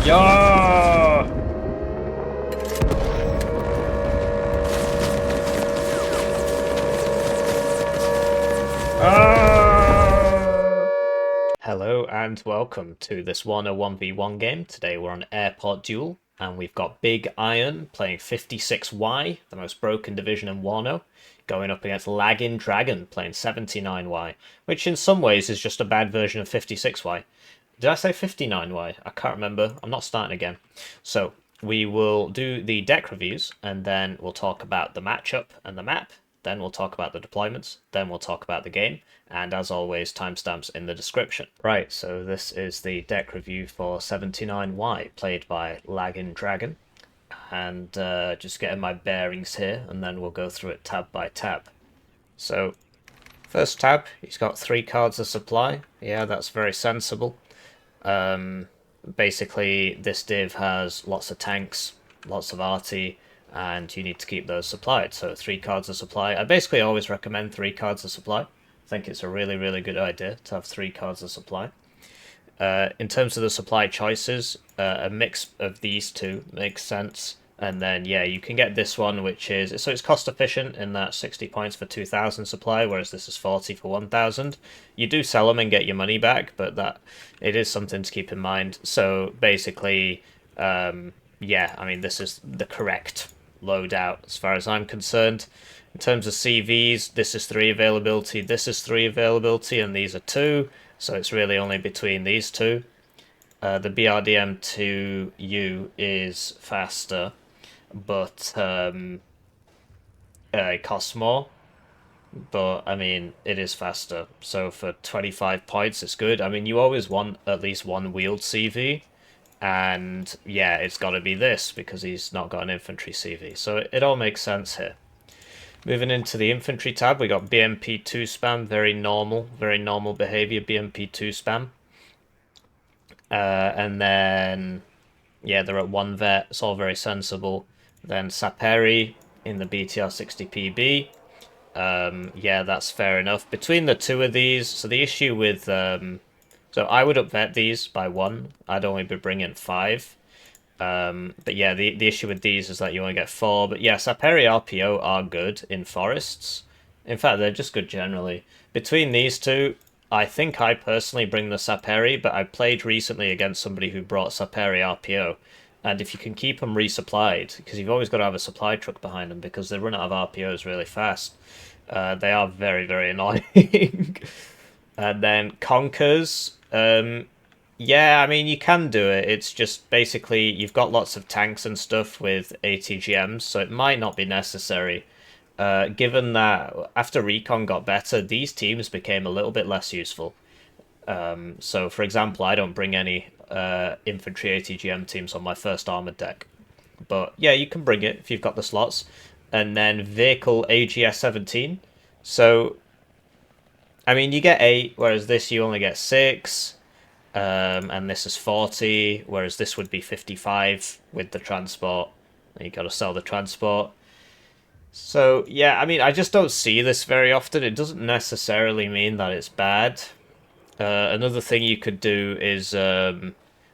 Yeah! Ah! Hello and welcome to this Warno 1v1 game. Today we're on Airport Duel and we've got Big Iron playing 56Y, the most broken division in Warno, going up against Laggin Dragon playing 79Y, which in some ways is just a bad version of 56Y. Did I say 59Y? I can't remember. I'm not starting again. So we will do the deck reviews and then we'll talk about the matchup and the map. Then we'll talk about the deployments. Then we'll talk about the game. And as always, timestamps in the description. Right, so this is the deck review for 79Y, played by Laggin Dragon. And just getting my bearings here, and then we'll go through it tab by tab. So, first tab, he's got 3 cards of supply. Yeah, that's very sensible. Basically, this div has lots of tanks, lots of arty, and you need to keep those supplied. So 3 cards of supply. I basically always recommend 3 cards of supply. I think it's a really, really good idea to have 3 cards of supply. In terms of the supply choices, a mix of these two makes sense. And then, yeah, you can get this one, which is... So it's cost efficient in that 60 points for 2,000 supply, whereas this is 40 for 1,000. You do sell them and get your money back, but that it is something to keep in mind. So basically, yeah, I mean, this is the correct loadout as far as I'm concerned. In terms of CVs, this is 3 availability, this is 3 availability, and these are 2. So it's really only between these 2. The BRDM2U is faster, but it costs more. But, I mean, it is faster. So for 25 points, it's good. I mean, you always want at least 1 wheeled CV. And, yeah, it's got to be this, because he's not got an infantry CV. So it all makes sense here. Moving into the infantry tab, we got BMP2 spam. Very normal behavior, BMP2 spam. And then, yeah, they're at 1 vet. It's all very sensible. Then Saperi in the BTR 60PB. Yeah, that's fair enough. Between the 2 of these, so the issue with... so I would upvet these by 1. I'd only be bringing 5. But yeah, the issue with these is that you only get 4. But yeah, Saperi RPO are good in forests. In fact, they're just good generally. Between these 2... I think I personally bring the Saperi, but I played recently against somebody who brought Saperi RPO. And if you can keep them resupplied, because you've always got to have a supply truck behind them because they run out of RPOs really fast. They are very, very annoying. And then Conkers. Yeah, I mean, you can do it. It's just basically you've got lots of tanks and stuff with ATGMs, so it might not be necessary. Given that after Recon got better, these teams became a little bit less useful. So, for example, I don't bring any infantry ATGM teams on my first armored deck. But, yeah, you can bring it if you've got the slots. And then Vehicle AGS 17. So, I mean, you get 8, whereas this you only get 6. And this is 40, whereas this would be 55 with the transport. You got to sell the transport. So, yeah, I mean, I just don't see this very often. It doesn't necessarily mean that it's bad. Another thing you could do is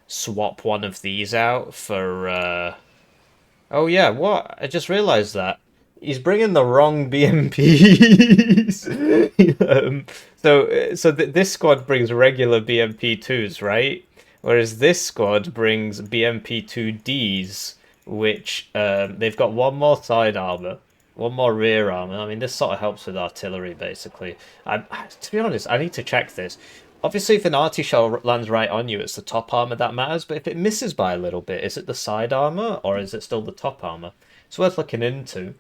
swap one of these out for... Oh, yeah, what? I just realised that. He's bringing the wrong BMPs. This squad brings regular BMP2s, right? Whereas this squad brings BMP2Ds, which they've got 1 more side armor. 1 more rear armor. I mean, this sort of helps with artillery, basically. To be honest, I need to check this. Obviously, if an arty shell lands right on you, it's the top armor that matters. But if it misses by a little bit, is it the side armor or is it still the top armor? It's worth looking into.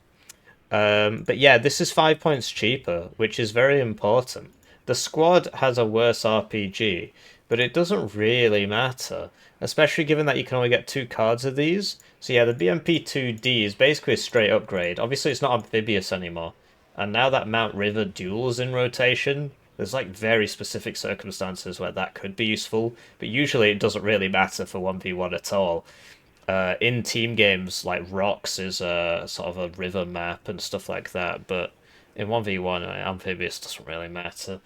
But yeah, this is 5 points cheaper, which is very important. The squad has a worse RPG, but it doesn't really matter, especially given that you can only get 2 cards of these. So yeah, the BMP2D is basically a straight upgrade. Obviously, it's not amphibious anymore. And now that Mount River Duel is in rotation, there's like very specific circumstances where that could be useful, but usually it doesn't really matter for 1v1 at all. In team games, like Rocks is a sort of a river map and stuff like that, but in 1v1, amphibious doesn't really matter.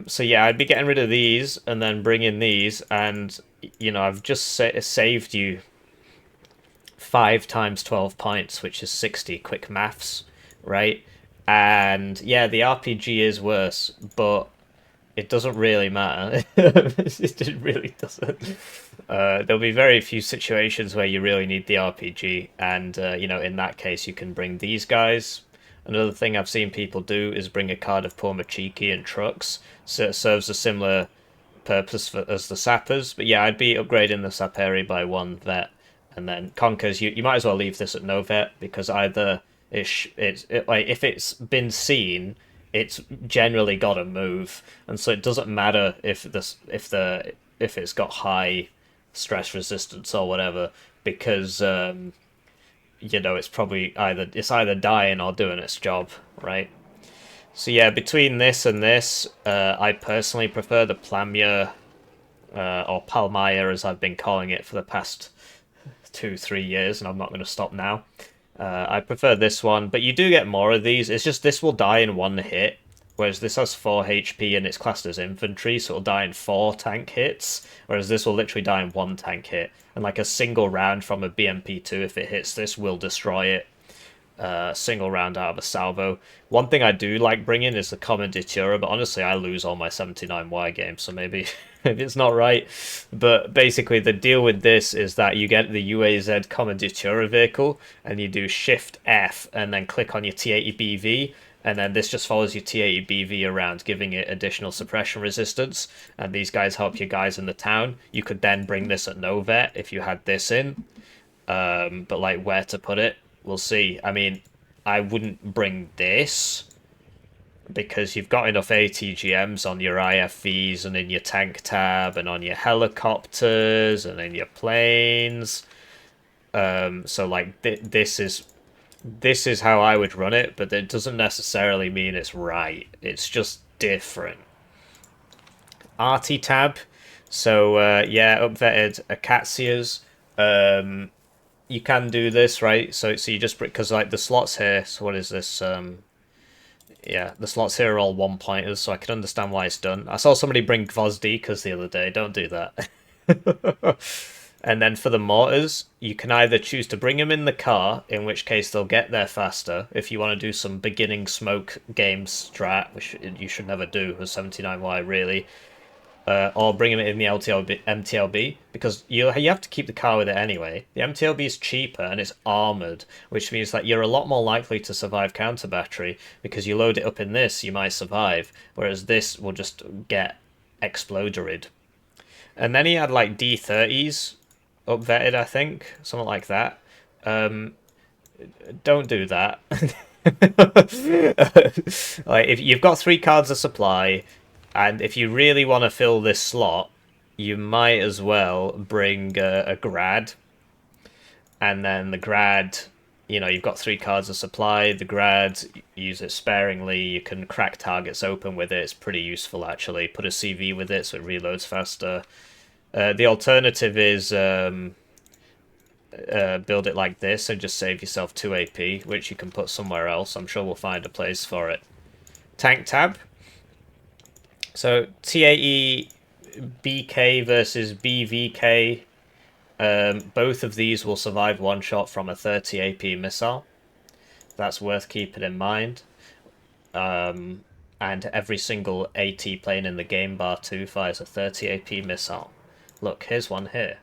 So yeah, I'd be getting rid of these and then bring in these, and I've just saved you 5 times 12 points, which is 60. Quick maths, right? And yeah, the RPG is worse, but it doesn't really matter. It really doesn't. There'll be very few situations where you really need the RPG, and in that case, you can bring these guys. Another thing I've seen people do is bring a card of Pormachiki and trucks, so it serves a similar purpose as the sappers. But yeah, I'd be upgrading the Saperi by 1 vet, and then Conkers. You might as well leave this at no vet because either like if it's been seen, it's generally got to move, and so it doesn't matter if it's got high stress resistance or whatever, because it's either dying or doing its job, right? So yeah, between this and this, I personally prefer the Plamia, or Palmaya as I've been calling it for the past 2-3 years, and I'm not going to stop now. I prefer this one, but you do get more of these. It's just this will die in 1 hit, whereas this has 4 HP and it's classed as infantry, so it'll die in 4 tank hits, whereas this will literally die in 1 tank hit. And like a single round from a BMP2, if it hits this, will destroy it. Single round out of a salvo. One thing I do like bringing is the Commanditura, but honestly I lose all my 79Y games, so maybe maybe it's not right. But basically the deal with this is that you get the UAZ Commanditura vehicle, and you do Shift F and then click on your T80BV, and then this just follows your T80BV around, giving it additional suppression resistance, and these guys help your guys in the town. You could then bring this at no vet if you had this in, but like where to put it, we'll see. I mean, I wouldn't bring this because you've got enough ATGMs on your IFVs and in your tank tab and on your helicopters and in your planes. So like this is how I would run it, but it doesn't necessarily mean it's right. It's just different. Arty tab. So yeah, upvetted Acacias. You can do this, right? So you just, because like the slots here, so what is this? Yeah, the slots here are all 1-pointers, so I can understand why it's done. I saw somebody bring Gvozdikas the other day. Don't do that. And then for the mortars, you can either choose to bring them in the car, in which case they'll get there faster. If you want to do some beginning smoke game strat, which you should never do with 79Y really, or bring them in the MTLB, because you have to keep the car with it anyway. The MTLB is cheaper and it's armoured, which means that you're a lot more likely to survive counter battery, because you load it up in this, you might survive, whereas this will just get exploded. And then he had like D30s upvetted, I think, something like that. Don't do that. Like, if you've got 3 cards of supply, and if you really want to fill this slot, you might as well bring a Grad. And then the Grad, you've got 3 cards of supply. The Grad, use it sparingly. You can crack targets open with it. It's pretty useful, actually. Put a CV with it so it reloads faster. The alternative is build it like this and just save yourself 2 AP, which you can put somewhere else. I'm sure we'll find a place for it. Tank tab. So T80 BK versus BVK, both of these will survive 1 shot from a 30 AP missile. That's worth keeping in mind. And every single AT plane in the game bar 2 fires a 30 AP missile. Look, here's one here.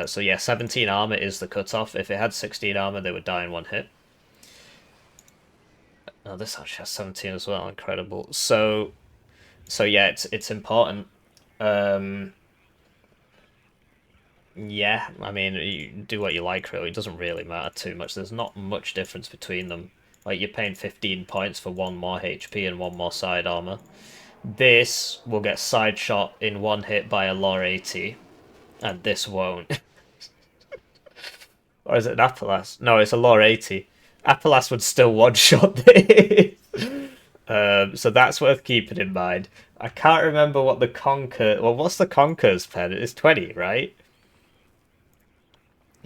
So yeah, 17 armor is the cutoff. If it had 16 armor, they would die in 1 hit. Oh, this actually has 17 as well. Incredible. So yeah, it's important. Yeah, I mean, you do what you like, really. It doesn't really matter too much. There's not much difference between them. Like, you're paying 15 points for 1 more HP and 1 more side armor. This will get side shot in 1 hit by a Lore 80, and this won't. Or is it an Apelas? No, it's a Lore 80. Apelas would still one-shot this. So that's worth keeping in mind. I can't remember what the Conquer... Well, what's the Conquer's pen? It's 20, right?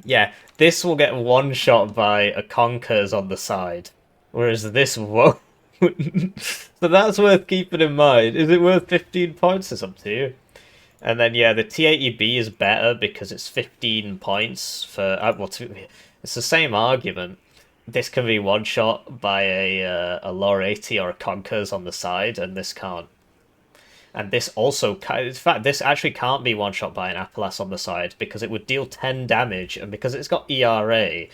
Yeah, this will get one-shot by a Conquer's on the side, whereas this won't. So that's worth keeping in mind. Is it worth 15 points? It's up to you. And then yeah, the T80B is better because it's 15 points for it's the same argument. This can be one shot by a Lore 80 or a Conkers on the side, and this can't. And this also, in fact, this actually can't be one shot by an Appalachian on the side because it would deal 10 damage, and because it's got ERA,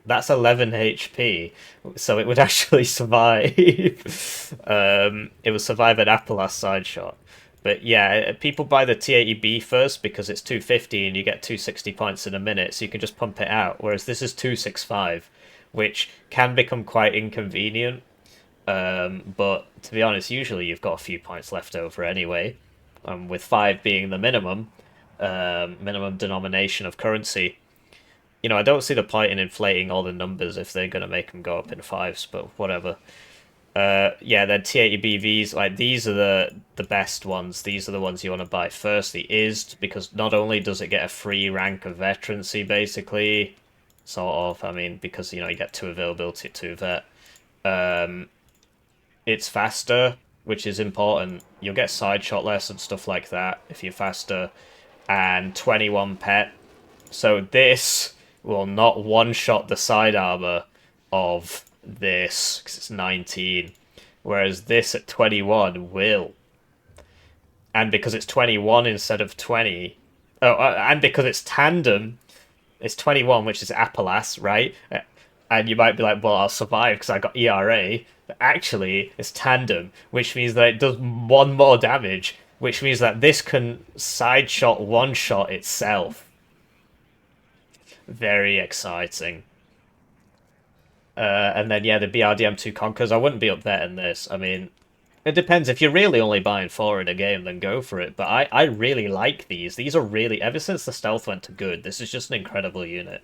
that's 11 HP, so it would actually survive. It would survive an Appalachian side shot. But yeah, people buy the T80B first because it's 250 and you get 260 points in a minute, so you can just pump it out. Whereas this is 265, which can become quite inconvenient. But to be honest, usually you've got a few points left over anyway. With 5 being the minimum denomination of currency. You know, I don't see the point in inflating all the numbers if they're going to make them go up in fives, but whatever. Yeah, then T80BVs, like, these are the best ones. These are the ones you want to buy first. The ISD, because not only does it get a free rank of veterancy, basically, sort of, I mean, because, you know, you get 2 availability, 2 vet. It's faster, which is important. You'll get side shot less and stuff like that if you're faster. And 21 pet. So this will not one-shot the side armor of this, because it's 19. Whereas this at 21 will. And because it's 21 instead of 20... Oh, and because it's tandem, it's 21, which is Appalachian, right? And you might be like, well, I'll survive because I got ERA. But actually, it's tandem, which means that it does 1 more damage, which means that this can side shot, one shot itself. Very exciting. And then, yeah, the BRDM2 Conkers, I wouldn't be up there in this. I mean, it depends. If you're really only buying 4 in a game, then go for it. But I really like these. These are really, ever since the stealth went to good, this is just an incredible unit.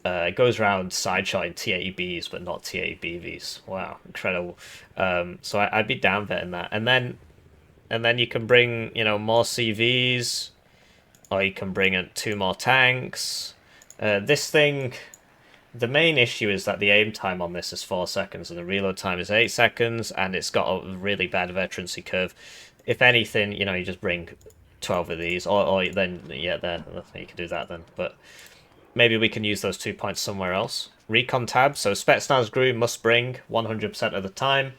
It goes around side-shotting T80Bs, but not T80BVs. Wow, incredible. So I'd be down betting that. And then you can bring, you know, more CVs, or you can bring in 2 more tanks. This thing, the main issue is that the aim time on this is 4 seconds, and the reload time is 8 seconds, and it's got a really bad veterancy curve. If anything, you know, you just bring 12 of these, or then, yeah, there, you can do that then, but... Maybe we can use those 2 points somewhere else. Recon tab, so Spetsnaz Gru must bring 100% of the time.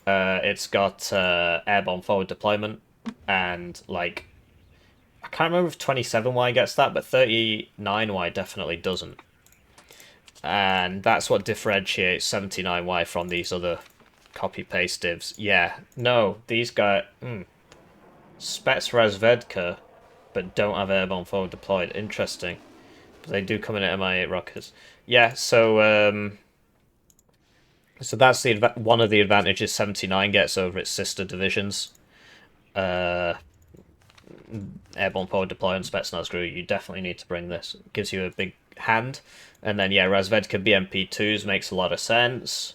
It's got airborne forward deployment, and, like, I can't remember if 27Y gets that, but 39Y definitely doesn't. And that's what differentiates 79Y from these other copy-paste divs. Yeah, no, these guys... Spets Razvedka, but don't have airborne forward deployed. Interesting. They do come in at Mi-8 rockets. Yeah, so that's one of the advantages 79 gets over its sister divisions. Airborne forward deploy and Spetsnaz Gru, you definitely need to bring this. It gives you a big hand. And then, yeah, Razvedka BMP2s makes a lot of sense.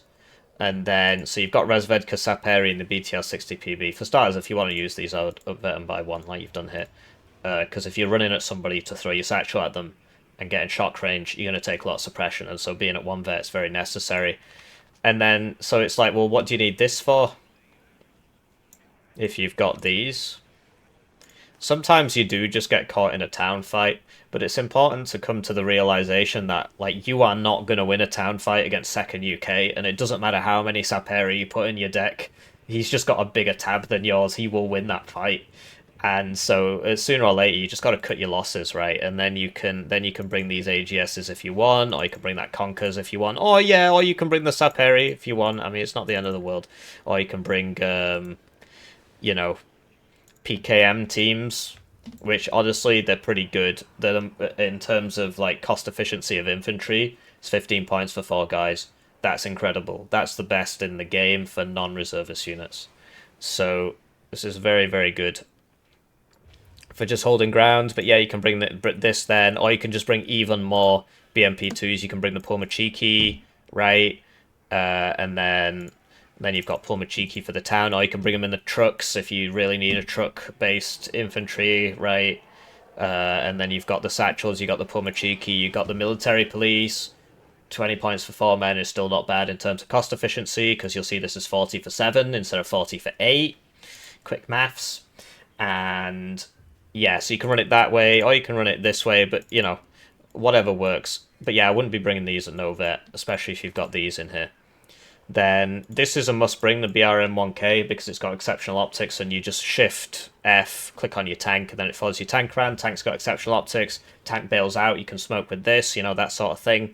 And then, so you've got Razvedka Saperi in the BTR 60 PB. For starters, if you want to use these, I would up them by 1, like you've done here. Because if you're running at somebody to throw your satchel at them, and getting shock range, you're going to take a lot of suppression, and so being at 1 vet is very necessary. And then, so it's like, well, what do you need this for? If you've got these. Sometimes you do just get caught in a town fight, but it's important to come to the realization that, like, you are not going to win a town fight against second UK, and it doesn't matter how many Saperi you put in your deck. He's just got a bigger tab than yours. He will win that fight. And so sooner or later, you just got to cut your losses, right? And then you can bring these AGSs if you want, or you can bring that Conkers if you want, or you can bring the Saperi if you want. I mean, it's not the end of the world. Or you can bring, you know, PKM teams, which honestly they're pretty good. They're, in terms of like cost efficiency of infantry, it's 15 points for 4 guys. That's incredible. That's the best in the game for non-reservist units. So this is very, very good for just holding ground. But yeah, you can bring this then, or you can just bring even more BMP2s. You can bring the Pulmachiki, right? And then you've got Pulmachiki for the town, or you can bring them in the trucks if you really need a truck-based infantry, right? And then you've got the satchels, you got the Pulmachiki, you got the military police, 20 points for 4 men is still not bad in terms of cost efficiency, because you'll see this is 40 for 7 instead of 40 for 8. Quick maths. And yeah, so you can run it that way, or you can run it this way, but you know, whatever works. But yeah, I wouldn't be bringing these at no vet, especially if you've got these in here. Then this is a must bring, the BRM1K, because it's got exceptional optics, and you just shift F, click on your tank, and then it follows your tank around. Tank's got exceptional optics, tank bails out, you can smoke with this, you know, that sort of thing.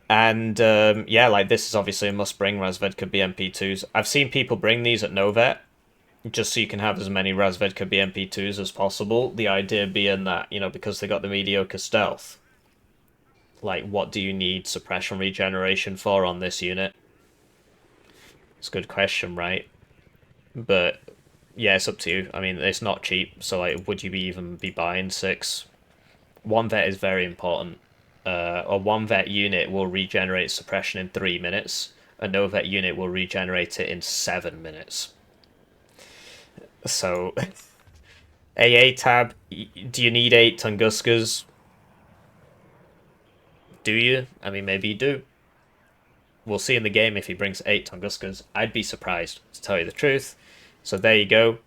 And yeah, like this is obviously a must bring. Razvedka BMP2s. I've seen people bring these at Novet just so you can have as many Razvedka BMP2s as possible. The idea being that, you know, because they got the mediocre stealth, like what do you need suppression regeneration for on this unit? It's a good question, right? But yeah, it's up to you. I mean, it's not cheap, so like, would you even be buying 6? One vet is very important. A one vet unit will regenerate suppression in 3 minutes. A no vet unit will regenerate it in 7 minutes. So, AA tab, do you need 8 Tunguskas? Do you? I mean, maybe you do. We'll see in the game if he brings 8 Tunguskas. I'd be surprised, to tell you the truth. So there you go.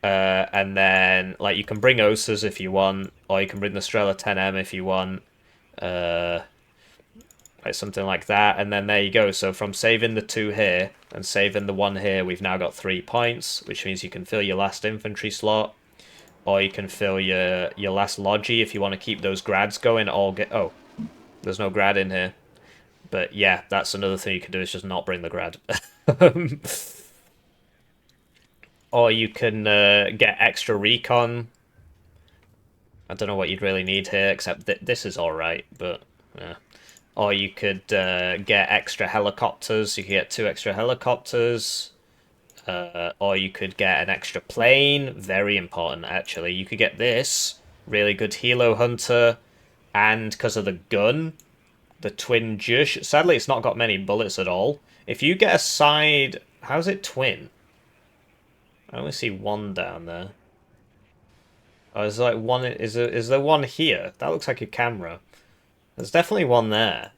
And then, like, you can bring Osas if you want, or you can bring the Strela 10M if you want. Like something like that, and then there you go. So from saving the 2 here and saving the 1 here, we've now got 3 points, which means you can fill your last infantry slot, or you can fill your last logi if you want to keep those grads going, or get... Oh, there's no grad in here. But yeah, that's another thing you can do, is just not bring the grad. Or you can get extra recon. I don't know what you'd really need here, except that this is alright, but yeah. Or you could get extra helicopters. You could get 2 extra helicopters. Or you could get an extra plane. Very important, actually. You could get this. Really good Helo Hunter. And because of the gun, the Twin Jush. Sadly, it's not got many bullets at all. If you get a side... How's it twin? I only see 1 down there. Oh, is there like one... Is there one here? That looks like a camera. There's definitely 1 there.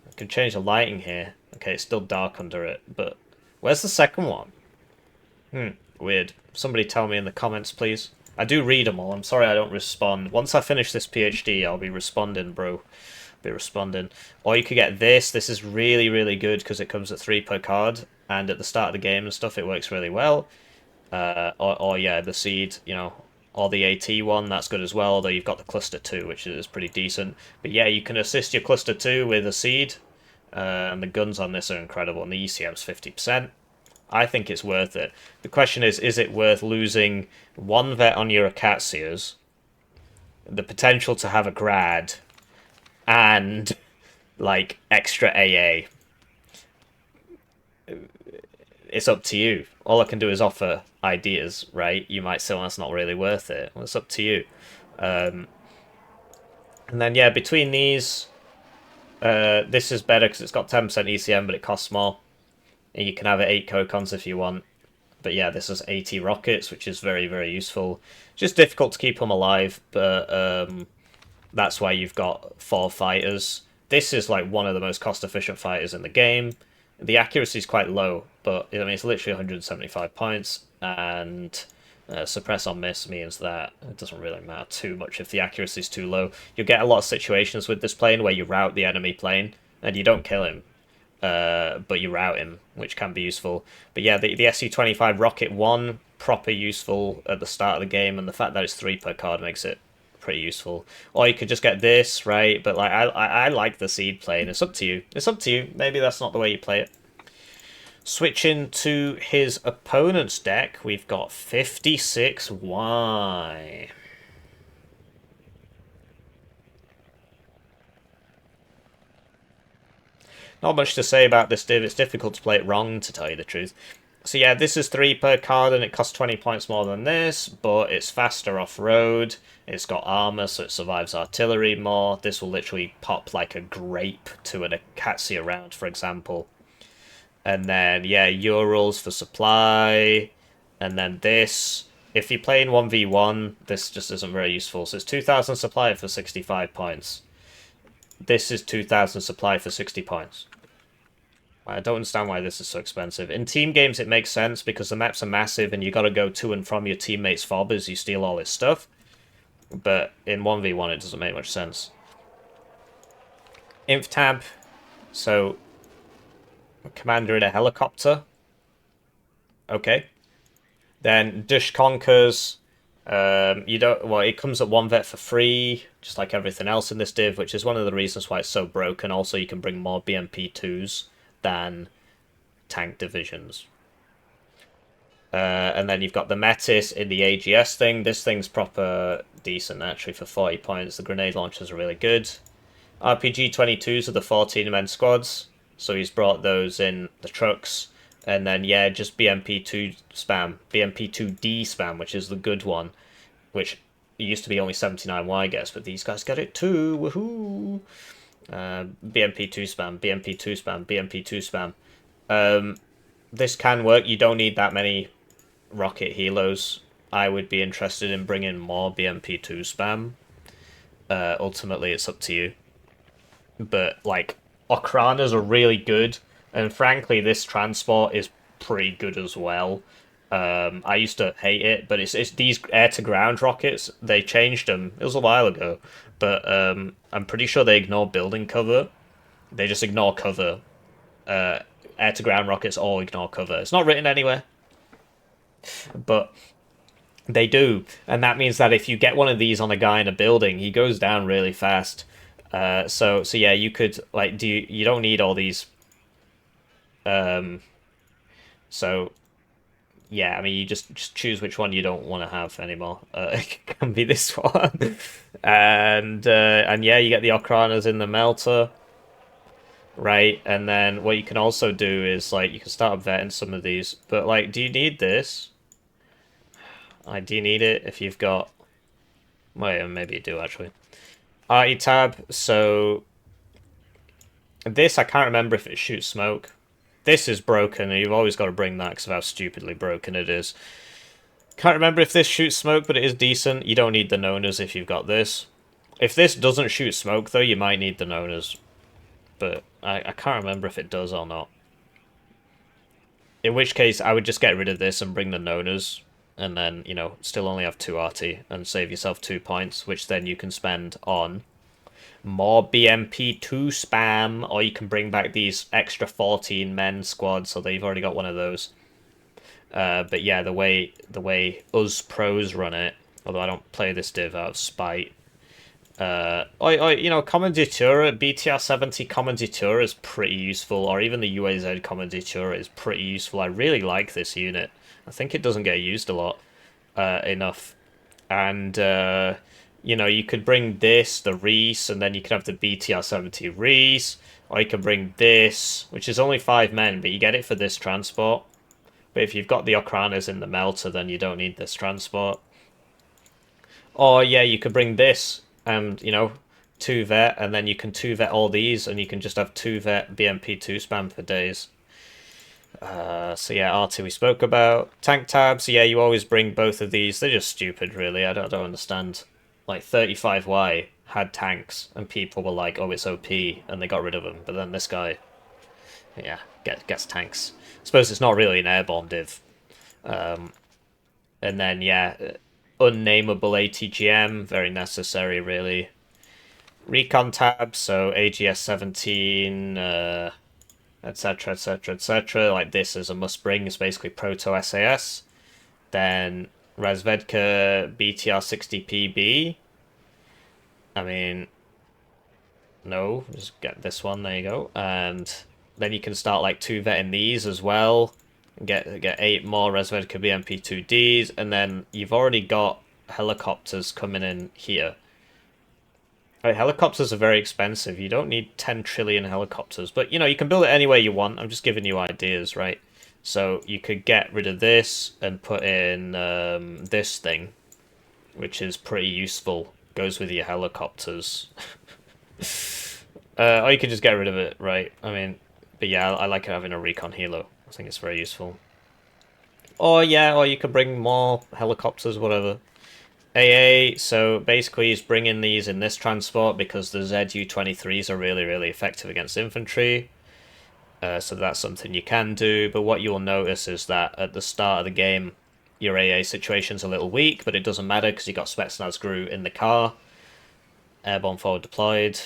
I can change the lighting here. Okay, it's still dark under it, but... Where's the second one? Weird. Somebody tell me in the comments, please. I do read them all. I'm sorry I don't respond. Once I finish this PhD, I'll be responding, bro. Be responding. Or you could get this. This is really, really good because it comes at 3 per card. And at the start of the game and stuff, it works really well. Or yeah, the seed, you know... Or the AT one, that's good as well, although you've got the cluster 2, which is pretty decent. But yeah, you can assist your cluster 2 with a seed, and the guns on this are incredible, and the ECM's 50%. I think it's worth it. The question is it worth losing 1 vet on your Acacias, the potential to have a grad, and, like, extra AA? It's up to you. All I can do is offer ideas, right? You might say, well, that's not really worth it. Well, it's up to you. And then, yeah, between these, this is better because it's got 10% ECM, but it costs more. And you can have it 8 Cocons if you want. But yeah, this is 80 rockets, which is very, very useful. Just difficult to keep them alive, but that's why you've got 4 fighters. This is like one of the most cost-efficient fighters in the game. The accuracy is quite low, but I mean it's literally 175 points, and suppress on miss means that it doesn't really matter too much if the accuracy is too low. You'll get a lot of situations with this plane where you rout the enemy plane, and you don't kill him, but you rout him, which can be useful. But yeah, the SU-25 Rocket 1, proper useful at the start of the game, and the fact that it's 3 per card makes it pretty useful. Or you could just get this, right? But like I like the seed plane. It's up to you. It's up to you. Maybe that's not the way you play it. Switching to his opponent's deck, we've got 56Y. Not much to say about this div. It's difficult to play it wrong, to tell you the truth. So yeah, this is 3 per card, and it costs 20 points more than this, but it's faster off-road. It's got armor, so it survives artillery more. This will literally pop like a grape to an Acacia round, for example. And then, yeah, Urals for supply. And then this. If you're playing 1v1, this just isn't very useful. So it's 2,000 supply for 65 points. this is 2,000 supply for 60 points. I don't understand why this is so expensive. In team games, it makes sense because the maps are massive and you got to go to and from your teammates' fob as you steal all this stuff. But in 1v1, it doesn't make much sense. Inf tab. So, commander in a helicopter. Okay. Then Dush Conquers. You don't. Well, it comes at 1 vet for free, just like everything else in this div, which is one of the reasons why it's so broken. Also, you can bring more BMP2s than tank divisions. And then you've got the Metis in the AGS thing. This thing's proper decent, actually, for 40 points. The grenade launchers are really good. RPG 22s are the 14-men squads, so he's brought those in the trucks. And then, yeah, just BMP2 spam. BMP2D spam, which is the good one, which used to be only 79Y, I guess, but these guys get it too. Woohoo! BMP2 spam, BMP2 spam, BMP2 spam. This can work. You don't need that many rocket helos. I would be interested in bringing more BMP2 spam. Ultimately, it's up to you. But, like, Okranas are really good, and frankly, this transport is pretty good as well. I used to hate it, but it's these air-to-ground rockets. They changed them. It was a while ago, but I'm pretty sure they ignore building cover. They just ignore cover. Air-to-ground rockets all ignore cover. It's not written anywhere, but they do, and that means that if you get one of these on a guy in a building, he goes down really fast. So yeah, you could like you don't need all these. So yeah, I mean, you just choose which one you don't want to have anymore. It can be this one, and yeah, you get the Okranas in the melter, right? And then what you can also do is like you can start vetting some of these, but like, do you need this? Do you need it if you've got? Well, maybe you do actually. RE tab. So this I can't remember if it shoots smoke. This is broken, and you've always got to bring that because of how stupidly broken it is. Can't remember if this shoots smoke, but it is decent. You don't need the Nonas if you've got this. If this doesn't shoot smoke, though, you might need the Nonas. But I can't remember if it does or not. In which case, I would just get rid of this and bring the Nonas. And then, you know, still only have 2 RT and save yourself 2 points, which then you can spend on more BMP2 spam, or you can bring back these extra 14 men squads, so they've already got one of those. But yeah, the way us pros run it, although I don't play this div out of spite. You know, Commanditura, BTR 70 Commanditura is pretty useful, or even the UAZ Commanditura is pretty useful. I really like this unit. I think it doesn't get used a lot enough. And, you know, you could bring this, the Reese, and then you could have the BTR 70 Reese. Or you can bring this, which is only 5 men, but you get it for this transport. But if you've got the Okranas in the melter, then you don't need this transport. Or, yeah, you could bring this, and, you know, 2 vet, and then you can 2 vet all these, and you can just have 2 vet BMP2 spam for days. So yeah, R2 we spoke about. Tank tabs, yeah, you always bring both of these. They're just stupid, really. I don't understand. Like, 35Y had tanks, and people were like, oh, it's OP, and they got rid of them. But then this guy, yeah, gets tanks. I suppose it's not really an airborne div. And then, yeah, unnameable ATGM, very necessary, really. Recon tab, so AGS 17, etc, etc, etc. Like, this is a must bring. It's basically proto SAS. Then Razvedka BTR 60PB. I mean, no, just get this one. There you go. And then you can start like 2 vetting these as well. Get 8 more Razvedka BMP2Ds, and then you've already got helicopters coming in here. Helicopters are very expensive. You don't need 10 trillion helicopters. But, you know, you can build it any way you want. I'm just giving you ideas, right? So you could get rid of this and put in this thing, which is pretty useful. Goes with your helicopters. Or you could just get rid of it, right? I mean, but yeah, I like having a recon helo. I think it's very useful. Or, yeah, or you could bring more helicopters, whatever. AA, so basically he's bringing these in this transport because the ZU-23s are really, really effective against infantry. So that's something you can do, but what you'll notice is that at the start of the game, your AA situation's a little weak, but it doesn't matter because you got Spetsnaz in the car. Airborne forward deployed.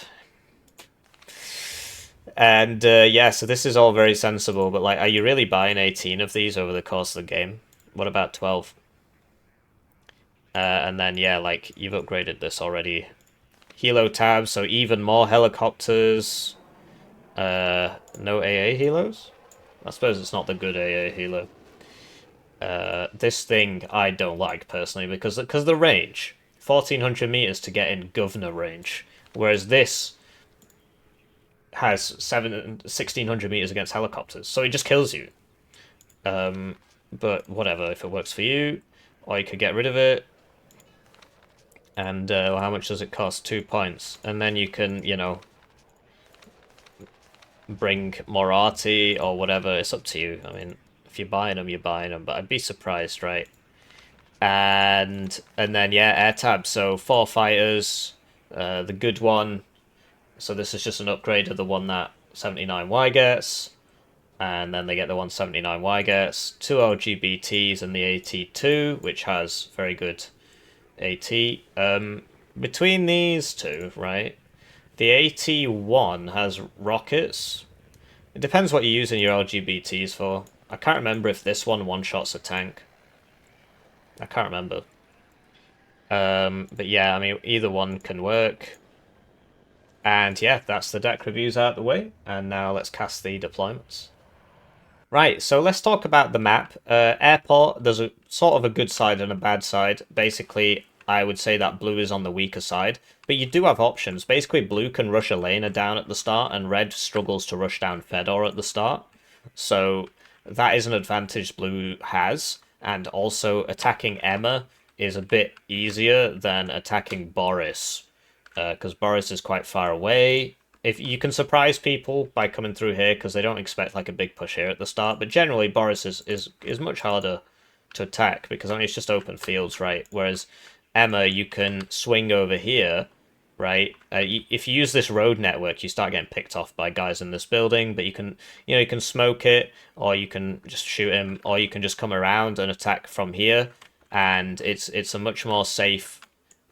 And yeah, so this is all very sensible, but like, are you really buying 18 of these over the course of the game? What about 12? And then yeah, like, you've upgraded this already. Helo tabs, so even more helicopters. No AA helos? I suppose it's not the good AA helo. This thing I don't like personally because the range, 1400 meters to get in governor range, whereas this has 1600 meters against helicopters, so it just kills you. But whatever, if it works for you, or you could get rid of it. And how much does it cost? 2 points, and then you can, you know, bring Moriarty or whatever. It's up to you. I mean, if you're buying them, you're buying them, but I'd be surprised, right? And then yeah, air tab. So 4 fighters, the good one. So this is just an upgrade of the one that 79Y gets, and then they get the 179Y gets. 2 LGBTs and the AT2, which has very good AT. Between these two, right? The AT1 has rockets. It depends what you're using your LGBTs for. I can't remember if this one-shots a tank. I can't remember. But yeah, I mean, either one can work. And yeah, that's the deck reviews out of the way. And now let's cast the deployments. Right, so let's talk about the map. Airport, there's a sort of a good side and a bad side. Basically, I would say that blue is on the weaker side, but you do have options. Basically, blue can rush Elena down at the start, and red struggles to rush down Fedor at the start. So that is an advantage blue has, and also attacking Emma is a bit easier than attacking Boris, because Boris is quite far away. If you can surprise people by coming through here because they don't expect like a big push here at the start, but generally Boris is much harder to attack because I mean it's just open fields, right? Whereas Emma, you can swing over here, right? If you use this road network, you start getting picked off by guys in this building, but you can, you know, you can smoke it, or you can just shoot him, or you can just come around and attack from here, and it's a much more safe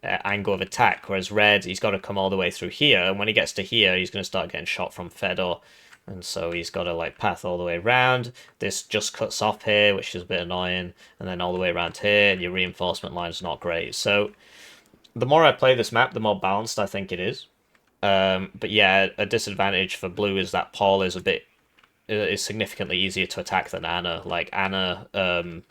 angle of attack, whereas red, he's got to come all the way through here, and when he gets to here, he's going to start getting shot from Fedor, and so he's got to like path all the way around. This just cuts off here, which is a bit annoying, and then all the way around here, and your reinforcement line's not great. So the more I play this map, the more balanced I think it is. But yeah, a disadvantage for blue is that Paul is significantly easier to attack than Anna. Like Anna,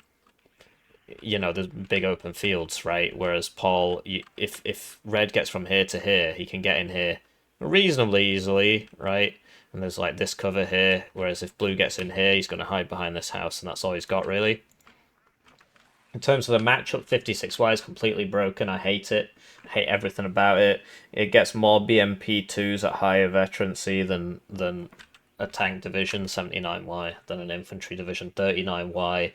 you know, there's big open fields, right? Whereas Paul, if red gets from here to here, he can get in here reasonably easily, right? And there's like this cover here, whereas if blue gets in here, he's going to hide behind this house, and that's all he's got, really. In terms of the matchup, 56Y is completely broken. I hate it. I hate everything about it. It gets more BMP2s at higher veterancy than a tank division, 79Y, than an infantry division, 39Y.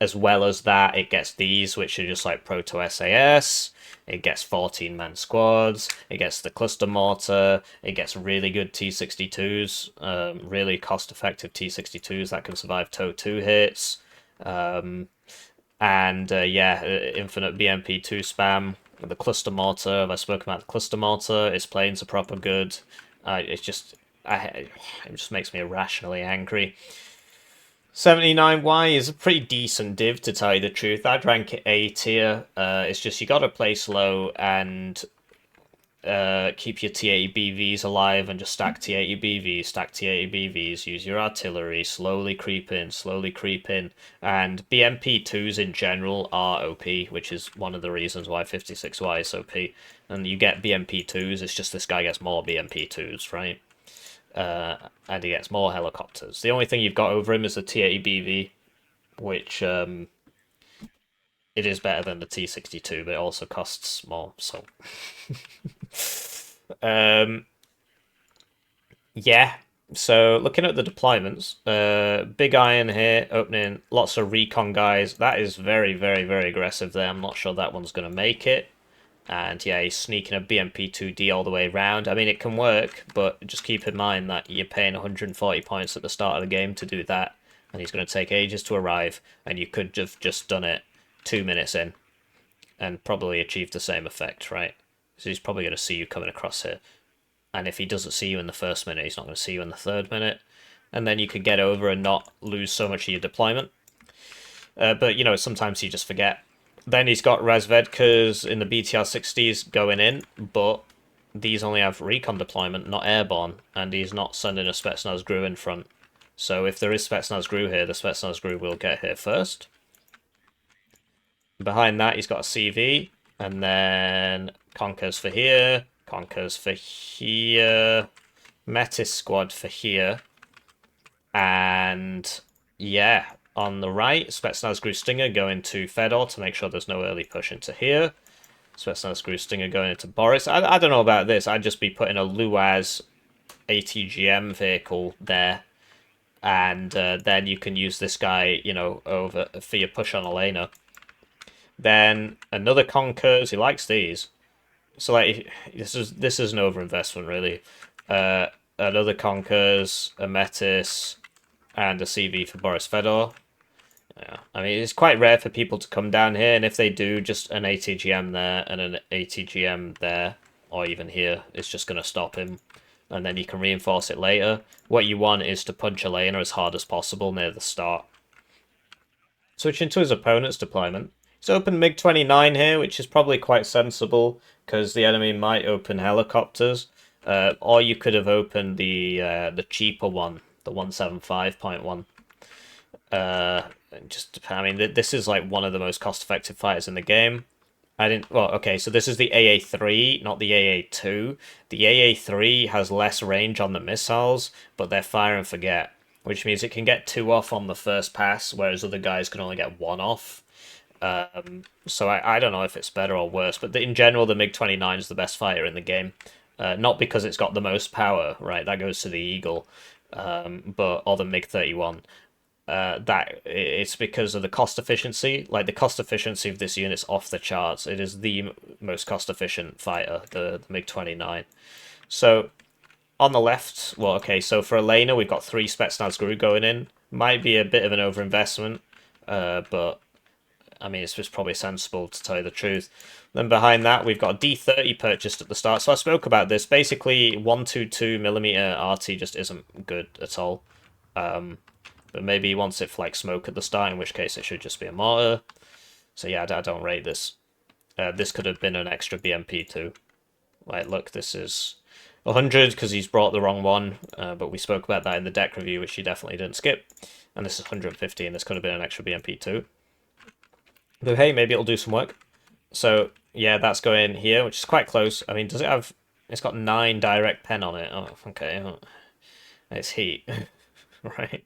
As well as that, it gets these, which are just like Proto SAS. It gets 14-man squads. It gets the cluster mortar. It gets really good T62s, really cost-effective T62s that can survive TOW2 hits. And yeah, infinite BMP2 spam. The cluster mortar, have I spoken about the cluster mortar? Its planes are proper good. It just makes me irrationally angry. 79Y is a pretty decent div, to tell you the truth. I'd rank it A tier. It's just you gotta play slow and keep your T80 BVs alive and just stack T80 BVs, stack T80 BVs, use your artillery, slowly creep in, and BMP2s in general are OP, which is one of the reasons why 56Y is OP. And you get BMP2s, it's just this guy gets more BMP2s, right? And he gets more helicopters. The only thing you've got over him is the T80 BV, which it is better than the T62, but it also costs more, so... yeah, so looking at the deployments, Big Iron here, opening lots of recon guys. That is very, very, very aggressive there. I'm not sure that one's going to make it. And yeah, he's sneaking a BMP2D all the way around. I mean, it can work, but just keep in mind that you're paying 140 points at the start of the game to do that, and he's going to take ages to arrive, and you could have just done it 2 minutes in and probably achieved the same effect, right? So he's probably going to see you coming across here. And if he doesn't see you in the first minute, he's not going to see you in the third minute. And then you could get over and not lose so much of your deployment. But, you know, sometimes you just forget. Then he's got Razvedkas in the BTR-60s going in, but these only have recon deployment, not airborne, and he's not sending a Spetsnaz GRU in front. So if there is Spetsnaz GRU here, the Spetsnaz GRU will get here first. Behind that, he's got a CV, and then Conkers for here, Conkers for here, Metis squad for here, and yeah, on the right, Spetsnaz GRU Stinger going to Fedor to make sure there's no early push into here. Spetsnaz GRU Stinger going into Boris. I don't know about this. I'd just be putting a Luaz ATGM vehicle there, and then you can use this guy, you know, over for your push on Elena. Then another Conkers. He likes these. So like this is an overinvestment really. Another Conkers, a Metis, and a CV for Boris Fedor. Yeah, I mean it's quite rare for people to come down here, and if they do, just an ATGM there and an ATGM there, or even here, it's just going to stop him, and then you can reinforce it later. What you want is to punch Elena as hard as possible near the start. Switching to his opponent's deployment. He's opened MiG-29 here, which is probably quite sensible, because the enemy might open helicopters. Or you could have opened the cheaper one, the 175.1. I mean, this is like one of the most cost-effective fighters in the game. Well, okay, so this is the AA3, not the AA2. The AA3 has less range on the missiles, but they're fire and forget, which means it can get 2 off on the first pass, whereas other guys can only get 1 off. So I don't know if it's better or worse, but in general, the MiG-29 is the best fighter in the game. Not because it's got the most power, right? That goes to the Eagle, or the MiG-31. That it's because of the cost efficiency. Like the cost efficiency of this unit's off the charts. It is the most cost efficient fighter, the MiG-29. So on the left, well, okay, so for Elena, we've got 3 Spetsnaz GRU going in. Might be a bit of an overinvestment, but I mean, it's just probably sensible to tell you the truth. Then behind that, we've got a D30 purchased at the start. So I spoke about this. Basically, 122mm RT just isn't good at all. But maybe he wants it for like smoke at the start, in which case it should just be a mortar. So yeah, I don't rate this. This could have been an extra BMP too. Like, look, this is 100 because he's brought the wrong one, but we spoke about that in the deck review, which you definitely didn't skip. And this is 150, and this could have been an extra BMP too. But hey, maybe it'll do some work. So yeah, that's going here, which is quite close. I mean, does it have... It's got 9 direct pen on it. Oh, okay. It's heat. Right.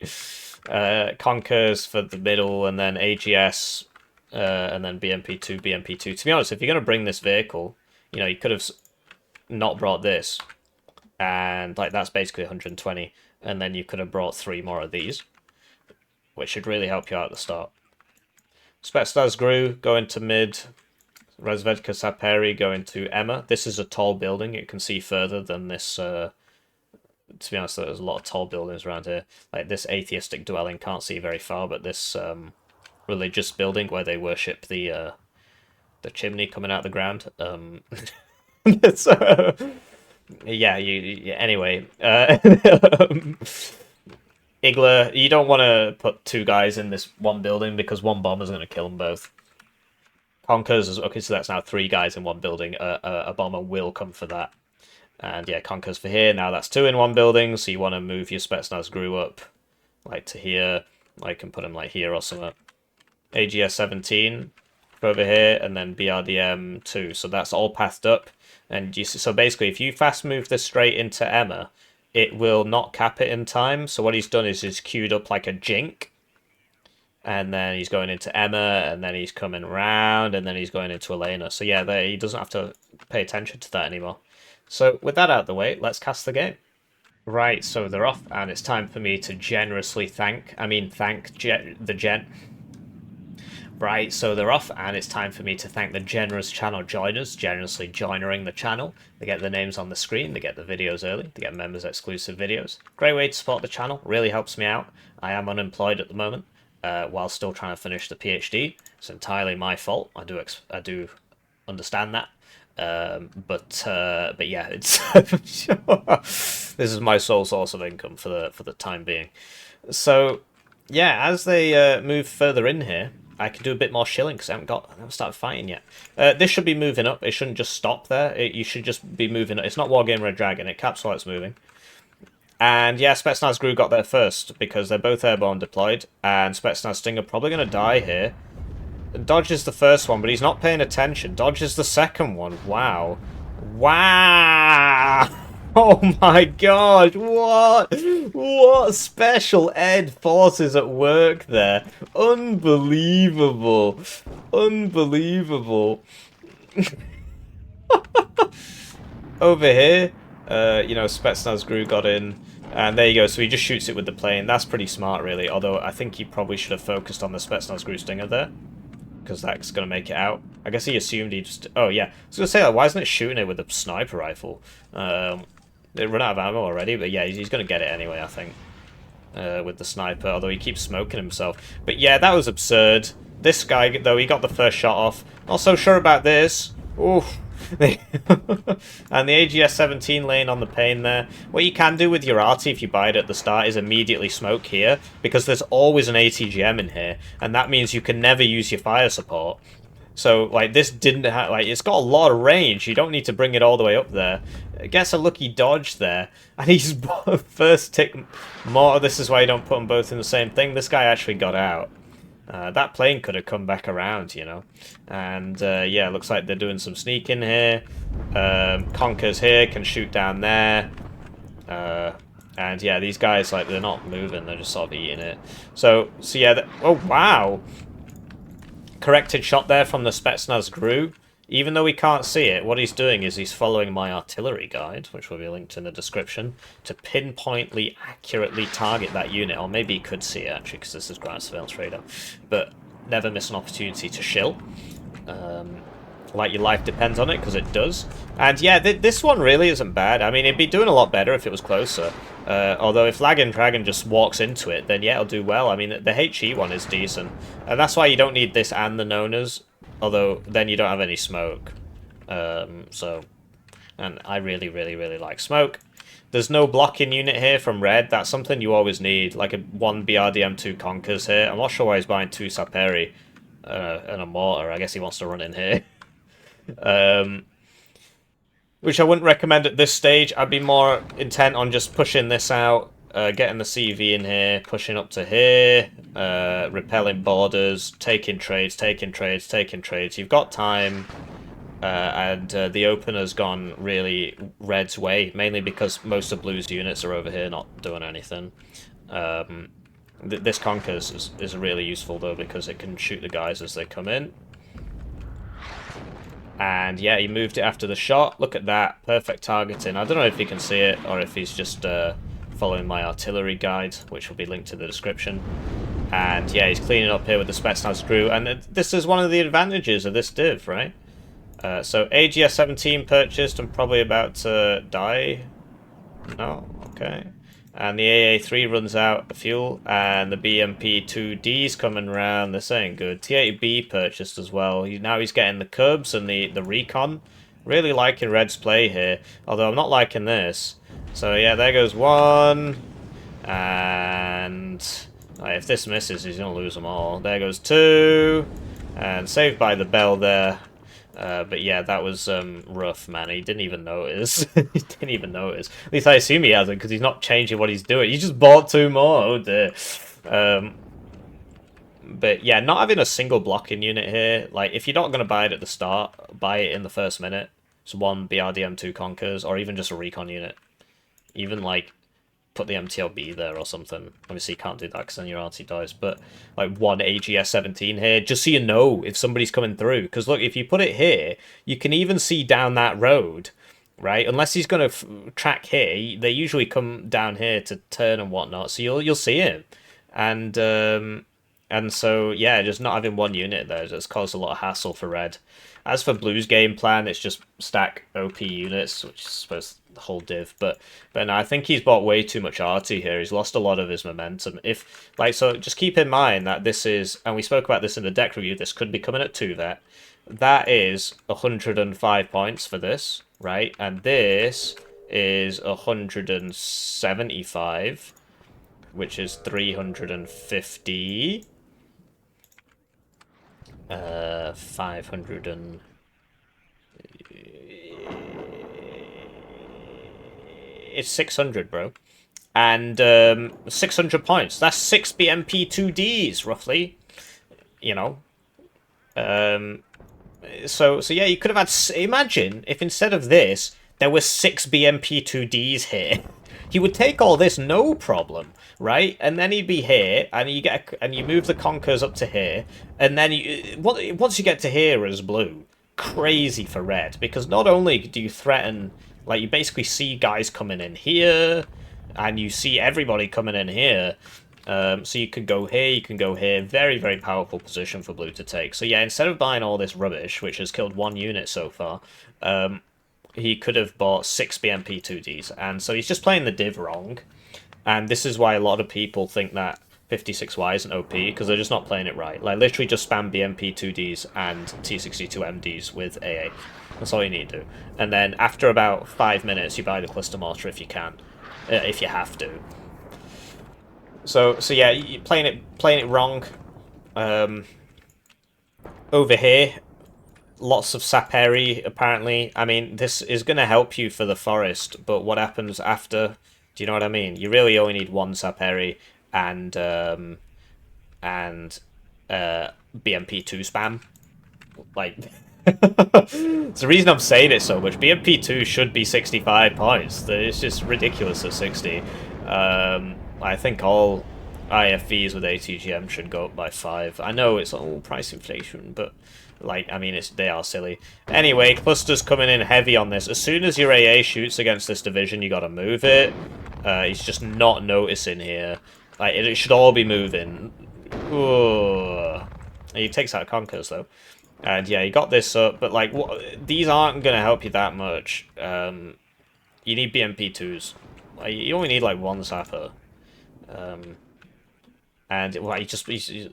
Conkers for the middle, and then AGS, and then BMP2, BMP2. To be honest, if you're going to bring this vehicle, you know, you could have not brought this. And, like, that's basically 120. And then you could have brought 3 more of these, which should really help you out at the start. Spetsnaz GRU going to mid. Razvedka Saperi going to Emma. This is a tall building. You can see further than this... to be honest, there's a lot of tall buildings around here. Like this atheistic dwelling can't see very far, but this religious building where they worship the chimney coming out of the ground. So, yeah, anyway. Igla, you don't want to put 2 guys in this one building because one bomber's going to kill them both. Conkers is okay, so that's now 3 guys in one building. A bomber will come for that. And yeah, Conkers for here. Now that's 2 in one building, so you want to move your Spetsnaz GRU up, like to here. I can put him like here or something. AGS 17 over here, and then BRDM 2. So that's all pathed up. And so basically, if you fast move this straight into Emma, it will not cap it in time. So what he's done is he's queued up like a jink. And then he's going into Emma, and then he's coming round, and then he's going into Elena. So yeah, he doesn't have to pay attention to that anymore. So with that out of the way, let's cast the game. Right, so they're off, and it's time for me to generously thank the Right, so they're off, and it's time for me to thank the generous channel joiners, generously joinering the channel. They get their names on the screen, they get the videos early, they get members exclusive videos. Great way to support the channel, really helps me out. I am unemployed at the moment, while still trying to finish the PhD. It's entirely my fault. I do understand that. But yeah, it's this is my sole source of income for the time being. So yeah, as they move further in here, I can do a bit more shilling because I haven't started fighting yet. This should be moving up. It shouldn't just stop there. You should just be moving. It's not Wargame Red Dragon. It caps while it's moving. And yeah, Spetsnaz Gru got there first because they're both airborne deployed, and Spetsnaz Stinger probably going to die here. Dodges the first one, but he's not paying attention. Dodges the second one. Wow. Wow! Oh my gosh, what special ed forces at work there. Unbelievable. Unbelievable. Over here, you know, Spetsnaz Gru got in, and there you go, so he just shoots it with the plane. That's pretty smart, really, although I think he probably should have focused on the Spetsnaz Gru Stinger there, because that's going to make it out. I guess he assumed he just... Oh, yeah. I was going to say, why isn't it shooting it with a sniper rifle? They run out of ammo already, but yeah, he's going to get it anyway, I think, with the sniper, although he keeps smoking himself. But yeah, that was absurd. This guy, though, he got the first shot off. Not so sure about this. Oof. And the AGS-17 laying on the pane there. What you can do with your arty if you buy it at the start is immediately smoke here, because there's always an ATGM in here, and that means you can never use your fire support. So, like, this didn't have... Like, it's got a lot of range. You don't need to bring it all the way up there. It gets a lucky dodge there. And he's first tick mortar. This is why you don't put them both in the same thing. This guy actually got out. That plane could have come back around, you know. And, yeah, looks like they're doing some sneaking here. Conkers here, can shoot down there. And, yeah, these guys, like, they're not moving. They're just sort of eating it. So yeah... Oh, wow! Corrected shot there from the Spetsnaz Gru. Even though we can't see it, what he's doing is he's following my artillery guide, which will be linked in the description, to pinpointly, accurately target that unit. Or maybe he could see it, actually, because this is ground surveillance radar. But never miss an opportunity to shill. Like your life depends on it, because it does. And yeah, this one really isn't bad. I mean, it'd be doing a lot better if it was closer. Although if Laggin Dragon just walks into it, then yeah, it'll do well. I mean, the HE one is decent. And that's why you don't need this and the Nonas. Although, then you don't have any smoke. And I really, really, really like smoke. There's no blocking unit here from red. That's something you always need. Like a 1 BRDM, 2 Conkers here. I'm not sure why he's buying 2 Saperi and a mortar. I guess he wants to run in here. Which I wouldn't recommend at this stage. I'd be more intent on just pushing this out, getting the CV in here, pushing up to here, repelling borders, taking trades. You've got time, and the opener's gone really red's way, mainly because most of blue's units are over here not doing anything. This Conkers is really useful, though, because it can shoot the guys as they come in. And yeah, he moved it after the shot. Look at that. Perfect targeting. I don't know if you can see it or if he's just following my artillery guide, which will be linked to the description. And yeah, he's cleaning up here with the Spetsnaz Gru. And this is one of the advantages of this div, right? So AGS-17 purchased and probably about to die. No? Okay. And the AA-3 runs out of fuel, and the BMP-2D's coming around. This ain't good. T-80B purchased as well. Now he's getting the Cubs and the recon. Really liking Red's play here, although I'm not liking this. So yeah, there goes one. And if this misses, he's going to lose them all. There goes two. And saved by the bell there. But yeah, that was rough, man. He didn't even notice. He didn't even notice. At least I assume he hasn't, because he's not changing what he's doing. He just bought 2 more. Oh dear. But yeah, not having a single blocking unit here. Like, if you're not going to buy it at the start, buy it in the first minute. So 1 BRDM, 2 Conkers, or even just a recon unit. Even, like, put the MTLB there or something. Obviously, you can't do that because then your RT dies. But, like, 1 AGS-17 here, just so you know if somebody's coming through. Because, look, if you put it here, you can even see down that road, right? Unless he's going to track here, they usually come down here to turn and whatnot. So you'll see him. And, And so, yeah, just not having one unit there just caused a lot of hassle for red. As for blue's game plan, it's just stack OP units, which is supposed to the whole div. But no, I think he's bought way too much arty here. He's lost a lot of his momentum. If like so, just keep in mind that this is, and we spoke about this in the deck review. This could be coming at 2 vet. That is 105 points for this, right? And this is 175, which is 350. 500 and... It's 600, bro. And 600 points. That's 6 BMP 2Ds, roughly. You know. So yeah, you could have had... Imagine if instead of this, there were 6 BMP 2Ds here. He would take all this no problem, right? And then he'd be here, and you move the Conkers up to here, and then once you get to here as blue, crazy for red, because not only do you threaten, like you basically see guys coming in here, and you see everybody coming in here. So you can go here, you can go here. Very, very powerful position for blue to take. So yeah, instead of buying all this rubbish, which has killed 1 unit so far, he could have bought 6 BMP 2Ds, and so he's just playing the div wrong, and this is why a lot of people think that 56Y isn't OP, because they're just not playing it right. Like, literally just spam BMP 2Ds and T62 MDs with AA. That's all you need to do. And then after about 5 minutes, you buy the Cluster Mortar if you can, if you have to. So yeah, you're playing it wrong. Over here, lots of Saperi, apparently. I mean, this is going to help you for the forest, but what happens after? Do you know what I mean? You really only need 1 Saperi and BMP2 spam. Like, it's the reason I'm saying it so much. BMP2 should be 65 points. It's just ridiculous at 60. I think all IFVs with ATGM should go up by 5. I know it's all price inflation, but... like, I mean, they are silly. Anyway, Cluster's coming in heavy on this. As soon as your AA shoots against this division, you gotta move it. He's just not noticing here. Like, it should all be moving. Ooh. He takes out Conkers, though. And yeah, he got this up, but like, these aren't gonna help you that much. You need BMP2s. Like, you only need like 1 Sapper. And well, he's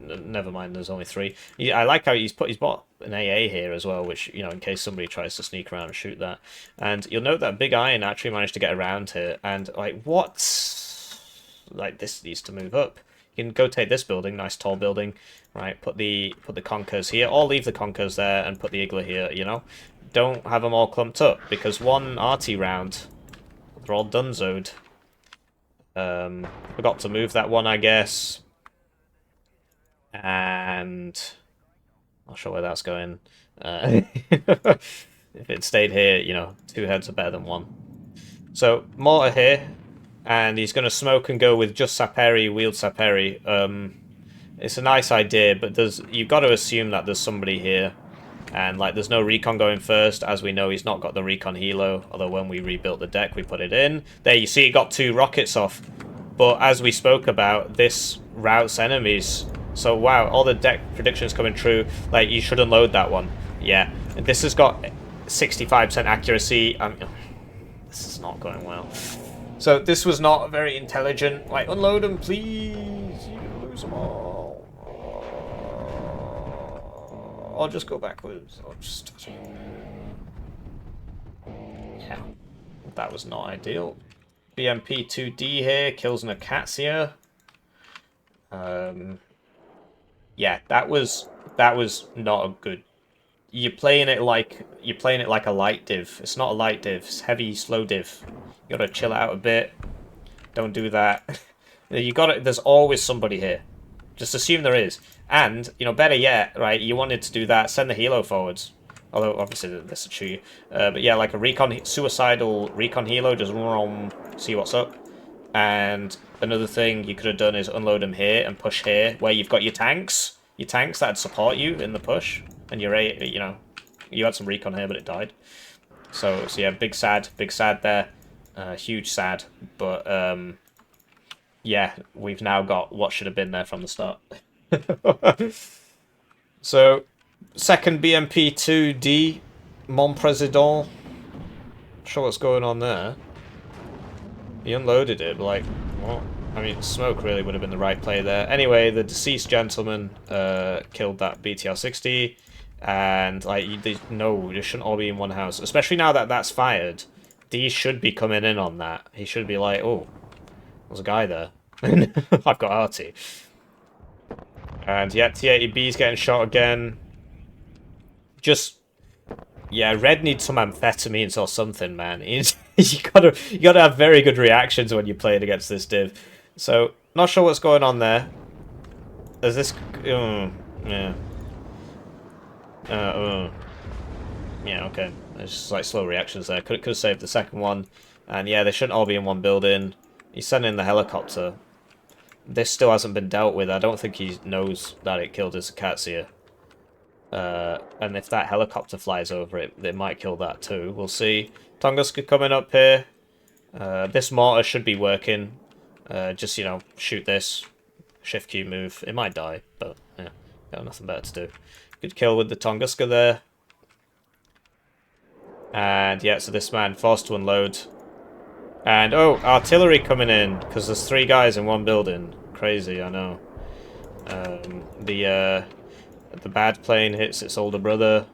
never mind. There's only 3. I like how he's bought an AA here as well, which, you know, in case somebody tries to sneak around and shoot that. And you'll note that Big Iron actually managed to get around here. And like, what? Like, this needs to move up. You can go take this building, nice tall building, right? Put the Conkers here, or leave the Conkers there and put the Iggler here. You know, don't have them all clumped up, because 1 RT round, they're all donezoed. Forgot to move that one, I guess. And not sure where that's going. If it stayed here, you know, 2 heads are better than 1. So, Mortar here, and he's going to smoke and go with just Saperi, Wield Saperi. It's a nice idea, but you've got to assume that there's somebody here. And, like, there's no recon going first. As we know, he's not got the recon helo, although when we rebuilt the deck, we put it in. There, you see it got 2 rockets off. But as we spoke about, this routes enemies. So, wow, all the deck predictions coming true. Like, you should unload that one. Yeah. And this has got 65% accuracy. This is not going well. So, this was not very intelligent. Like, unload them, please. You lose them all. Or just go backwards. Or just... yeah. That was not ideal. BMP 2D here. Kills an Acacia. Yeah, that was not a good. You're playing it like a light div. It's not a light div. It's heavy, slow div. You gotta chill out a bit. Don't do that. You gotta. There's always somebody here. Just assume there is. And you know, better yet, right? You wanted to do that. Send the helo forwards. Although obviously this would shoot you. But yeah, like a suicidal recon helo. Just see what's up. And another thing you could have done is unload them here and push here, where you've got your tanks that'd support you in the push, and you know, you had some recon here, but it died. So yeah, big sad there, huge sad. But yeah, we've now got what should have been there from the start. So, second BMP2D, Mon President. Not sure what's going on there. He unloaded it, but like, what? I mean, smoke really would have been the right play there. Anyway, the deceased gentleman killed that BTR-60, and like, no, they shouldn't all be in one house. Especially now that that's fired, D should be coming in on that. He should be like, oh, there's a guy there. I've got Artie. And yeah, T-80B's getting shot again. Just, yeah, Red needs some amphetamines or something, man. You gotta have very good reactions when you're playing against this div. So, not sure what's going on there. Is this... yeah. Yeah, okay. It's just like slow reactions there. Could have saved the second one. And yeah, they shouldn't all be in one building. He's sending the helicopter. This still hasn't been dealt with. I don't think he knows that it killed his Akatsuya. And if that helicopter flies over it, they might kill that too. We'll see. Tunguska coming up here. This mortar should be working. Just, you know, shoot this. Shift Q move. It might die, but yeah, got nothing better to do. Good kill with the Tunguska there. And yeah, so this man forced to unload. And oh, artillery coming in, because there's 3 guys in one building. Crazy, I know. The bad plane hits its older brother.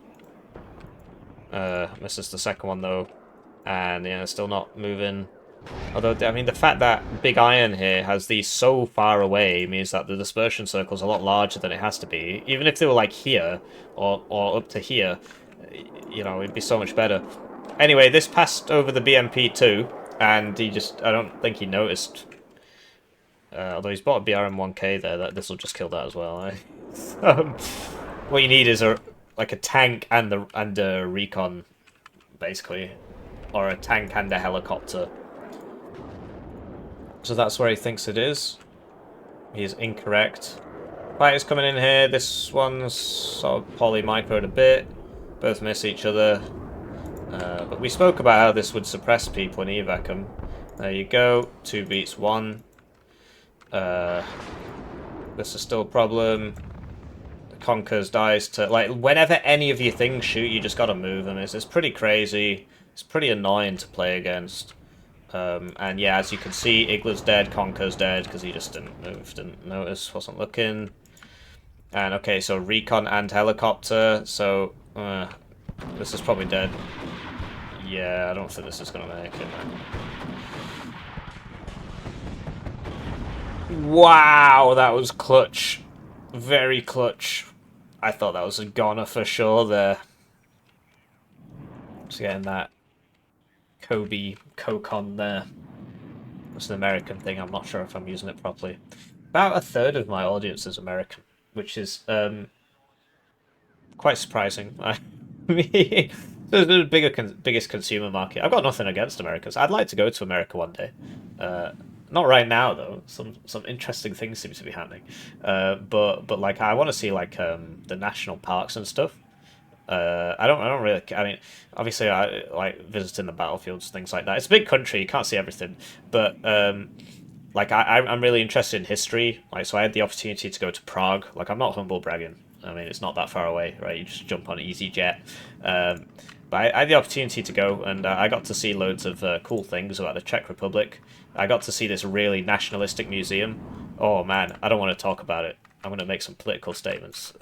Misses the second one though. And yeah, still not moving. Although, I mean, the fact that Big Iron here has these so far away means that the dispersion circle is a lot larger than it has to be. Even if they were like here, or up to here, you know, it'd be so much better. Anyway, this passed over the BMP-2, and he just, I don't think he noticed. Although he's bought a BRM-1K there, this will just kill that as well. What you need is a tank and a recon, basically, or a tank and a helicopter. So that's where he thinks it is. He's incorrect. Fighters coming in here. This one's sort of poly-microed a bit. Both miss each other. But we spoke about how this would suppress people and evac them. There you go. 2 beats 1. This is still a problem. Conkers dies to... Like, whenever any of your things shoot, you just gotta move them. It's pretty crazy. It's pretty annoying to play against. And yeah, as you can see, Igla's dead, Conker's dead, because he just didn't move, didn't notice, wasn't looking. And okay, so recon and helicopter, so this is probably dead. Yeah, I don't think this is going to make it, man. Wow, that was clutch. Very clutch. I thought that was a goner for sure there. Just getting that Kobe Kokon there. It's an American thing, I'm not sure if I'm using it properly. About a third of my audience is American, which is quite surprising. I mean, it's the biggest consumer market. I've got nothing against Americans. I'd like to go to America one day. Not right now though. Some interesting things seem to be happening. But like I want to see like the national parks and stuff. I don't really. I mean, obviously, I like visiting the battlefields, things like that. It's a big country; you can't see everything. But like, I'm really interested in history. Like, so I had the opportunity to go to Prague. Like, I'm not humble bragging. I mean, it's not that far away, right? You just jump on EasyJet. But I had the opportunity to go, and I got to see loads of cool things about the Czech Republic. I got to see this really nationalistic museum. Oh man, I don't want to talk about it. I'm going to make some political statements.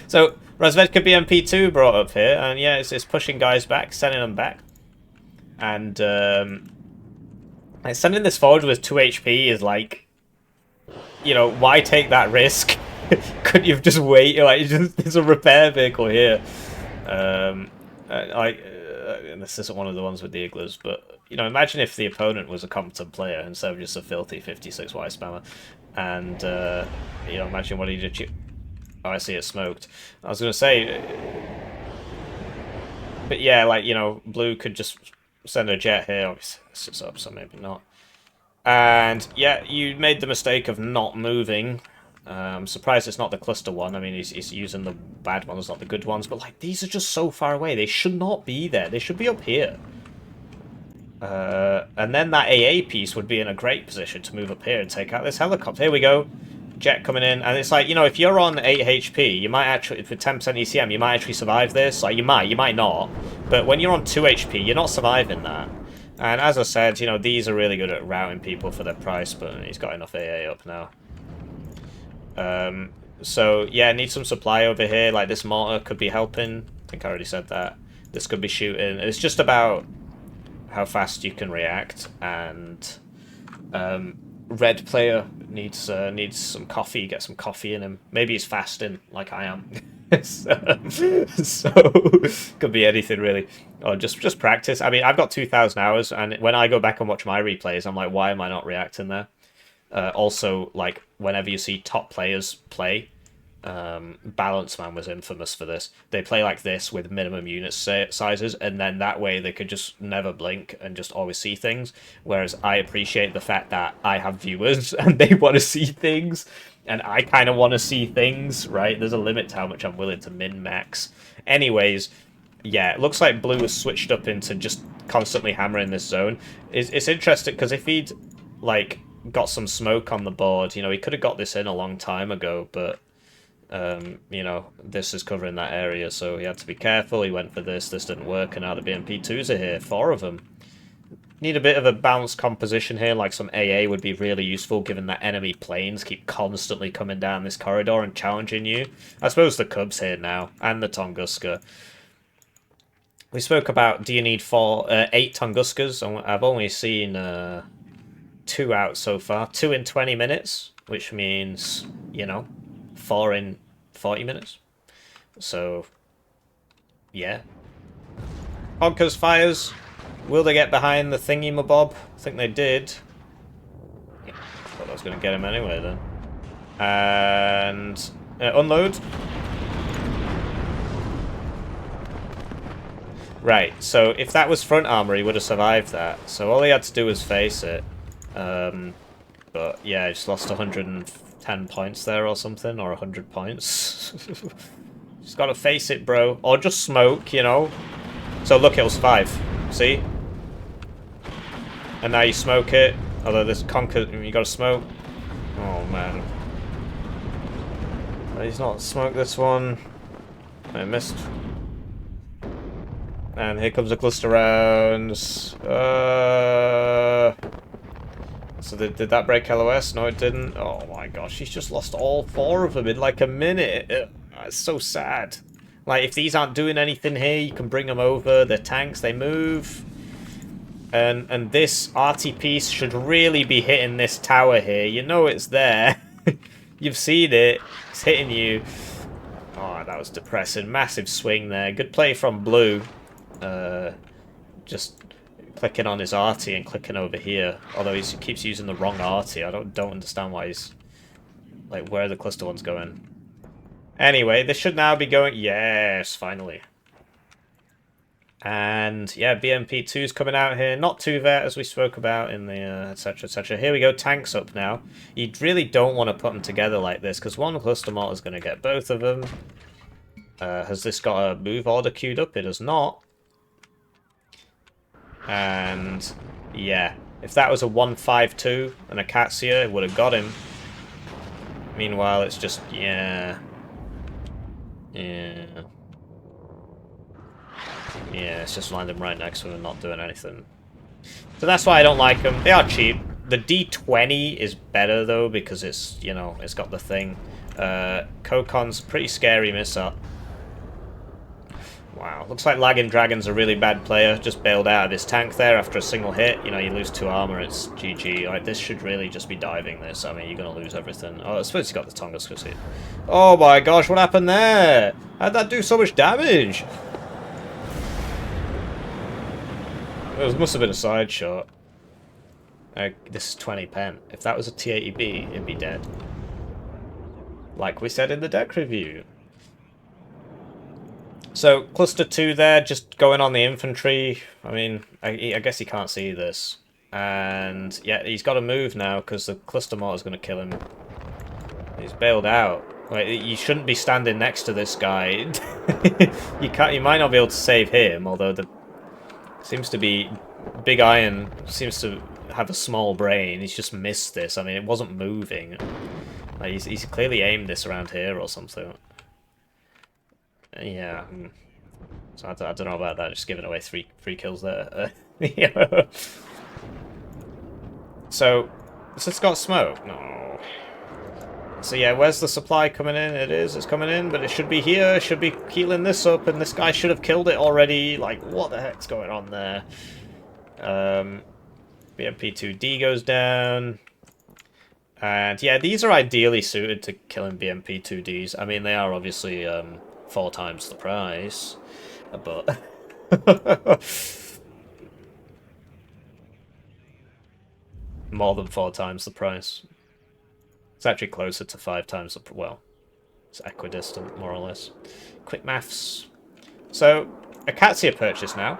So Razvedka BMP2 brought up here, and yeah, it's pushing guys back, sending them back, and sending this forward with 2 HP is like, you know, why take that risk? Couldn't you have just wait? Like, there's a repair vehicle here. And this isn't one of the ones with the Iglas, but you know, imagine if the opponent was a competent player instead of just a filthy 56Y spammer. And, you know, imagine what he did. Oh, I see it smoked. I was going to say... But yeah, like, you know, Blue could just send a jet here. Obviously, this is up, so maybe not. And, yeah, you made the mistake of not moving. I'm surprised it's not the cluster one. I mean, he's using the bad ones, not the good ones. But, like, these are just so far away. They should not be there. They should be up here. And then that AA piece would be in a great position to move up here and take out this helicopter. Here we go. Jet coming in. And it's like, you know, if you're on 8 HP, you might actually, for 10% ECM, you might actually survive this. Like, you might not. But when you're on 2 HP, you're not surviving that. And as I said, you know, these are really good at routing people for their price, but he's got enough AA up now. So, yeah, need some supply over here. Like, this mortar could be helping. I think I already said that. This could be shooting. It's just about how fast you can react, and red player needs some coffee. Get some coffee in him. Maybe he's fasting, like I am. so could be anything really, or just practice. I mean, I've got 2,000 hours, and when I go back and watch my replays, I'm like, why am I not reacting there? Also, like, whenever you see top players play, Balance Man was infamous for this. They play like this with minimum unit sizes, and then that way they could just never blink and just always see things. Whereas I appreciate the fact that I have viewers and they want to see things, and I kind of want to see things, right? There's a limit to how much I'm willing to min-max. Anyways, yeah, it looks like Blue has switched up into just constantly hammering this zone. It's interesting, because if he'd, like, got some smoke on the board, you know, he could have got this in a long time ago, but you know, this is covering that area, so he had to be careful. He went for this didn't work, and now the BMP2s are here, 4 of them. Need a bit of a balanced composition here, like some AA would be really useful, given that enemy planes keep constantly coming down this corridor and challenging you. I suppose the Cubs here now, and the Tunguska. We spoke about, do you need 8 Tunguskas? I've only seen 2 out so far. 2 in 20 minutes, which means, you know, 4 in 40 minutes. So, yeah. Honkers fires. Will they get behind the thingy-mabob? I think they did. Yeah, thought I was going to get him anyway, then. And unload. Right, so if that was front armor, he would have survived that. So all he had to do was face it. But yeah, he just lost 110 points there or something, or 100 points. Just gotta face it, bro. Or just smoke, you know. So look, it'll survive. See? And now you smoke it. Although this conquer, you gotta smoke. Oh man. He's not smoked this one. I missed. And here comes a cluster round. So did that break LOS? No, it didn't. Oh my gosh, he's just lost all 4 of them in like a minute. It's so sad. Like, if these aren't doing anything here, you can bring them over. They're tanks, they move. And this RT piece should really be hitting this tower here. You know it's there. You've seen it. It's hitting you. Oh, that was depressing. Massive swing there. Good play from Blue. Just clicking on his arty and clicking over here. Although he keeps using the wrong arty. I don't understand why he's... Like, where are the cluster ones going? Anyway, this should now be going... Yes, finally. And, yeah, BMP2's coming out here. Not 2-vet, as we spoke about in the etc, etc. Here we go, tanks up now. You really don't want to put them together like this, because one cluster mortar is going to get both of them. Has this got a move order queued up? It does not. And, yeah, if that was a 1-5-2 and a Katsia, it would have got him. Meanwhile, it's just, yeah. Yeah. Yeah, it's just landing right next to him and not doing anything. So that's why I don't like them. They are cheap. The D20 is better, though, because it's, you know, it's got the thing. Kokon's a pretty scary miss-up. Wow, looks like Laggin Dragon's a really bad player. Just bailed out of his tank there after a single hit. You know, you lose 2 armor, it's GG. Like, this should really just be diving this. I mean, you're going to lose everything. Oh, I suppose he got the Tunguska hit. Oh my gosh, what happened there? How'd that do so much damage? It must have been a side shot. This is 20 pen. If that was a T80B, it'd be dead. Like we said in the deck review. So, cluster 2 there, just going on the infantry. I mean, I guess he can't see this. And, yeah, he's got to move now, because the cluster mortar's going to kill him. He's bailed out. Wait, you shouldn't be standing next to this guy. You might not be able to save him, although the... Seems to be Big Iron seems to have a small brain. He's just missed this. I mean, it wasn't moving. Like, he's clearly aimed this around here or something. Yeah. So I don't know about that. Just giving away three kills there. Yeah. So, has this got smoke? No. So yeah, where's the supply coming in? It's coming in, but it should be here. It should be healing this up, and this guy should have killed it already. Like, what the heck's going on there? BMP2D goes down. And yeah, these are ideally suited to killing BMP2Ds. I mean, they are obviously 4 times the price, but... more than 4 times the price. It's actually closer to 5 times the... well, it's equidistant, more or less. Quick maths. So, Akatsua purchased now.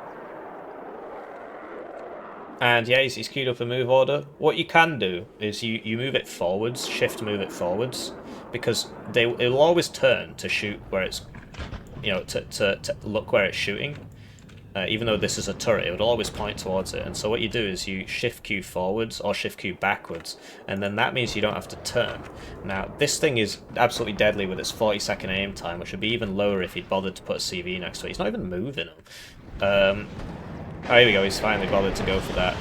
And yeah, he's queued up a move order. What you can do is you move it forwards, shift move it forwards, because it'll always turn to shoot where it's, you know, to look where it's shooting. Even though this is a turret, it would always point towards it. And so what you do is you shift Q forwards or shift Q backwards, and then that means you don't have to turn. Now, this thing is absolutely deadly with its 40-second aim time, which would be even lower if he'd bothered to put a CV next to it. He's not even moving him. Oh, here we go, he's finally bothered to go for that.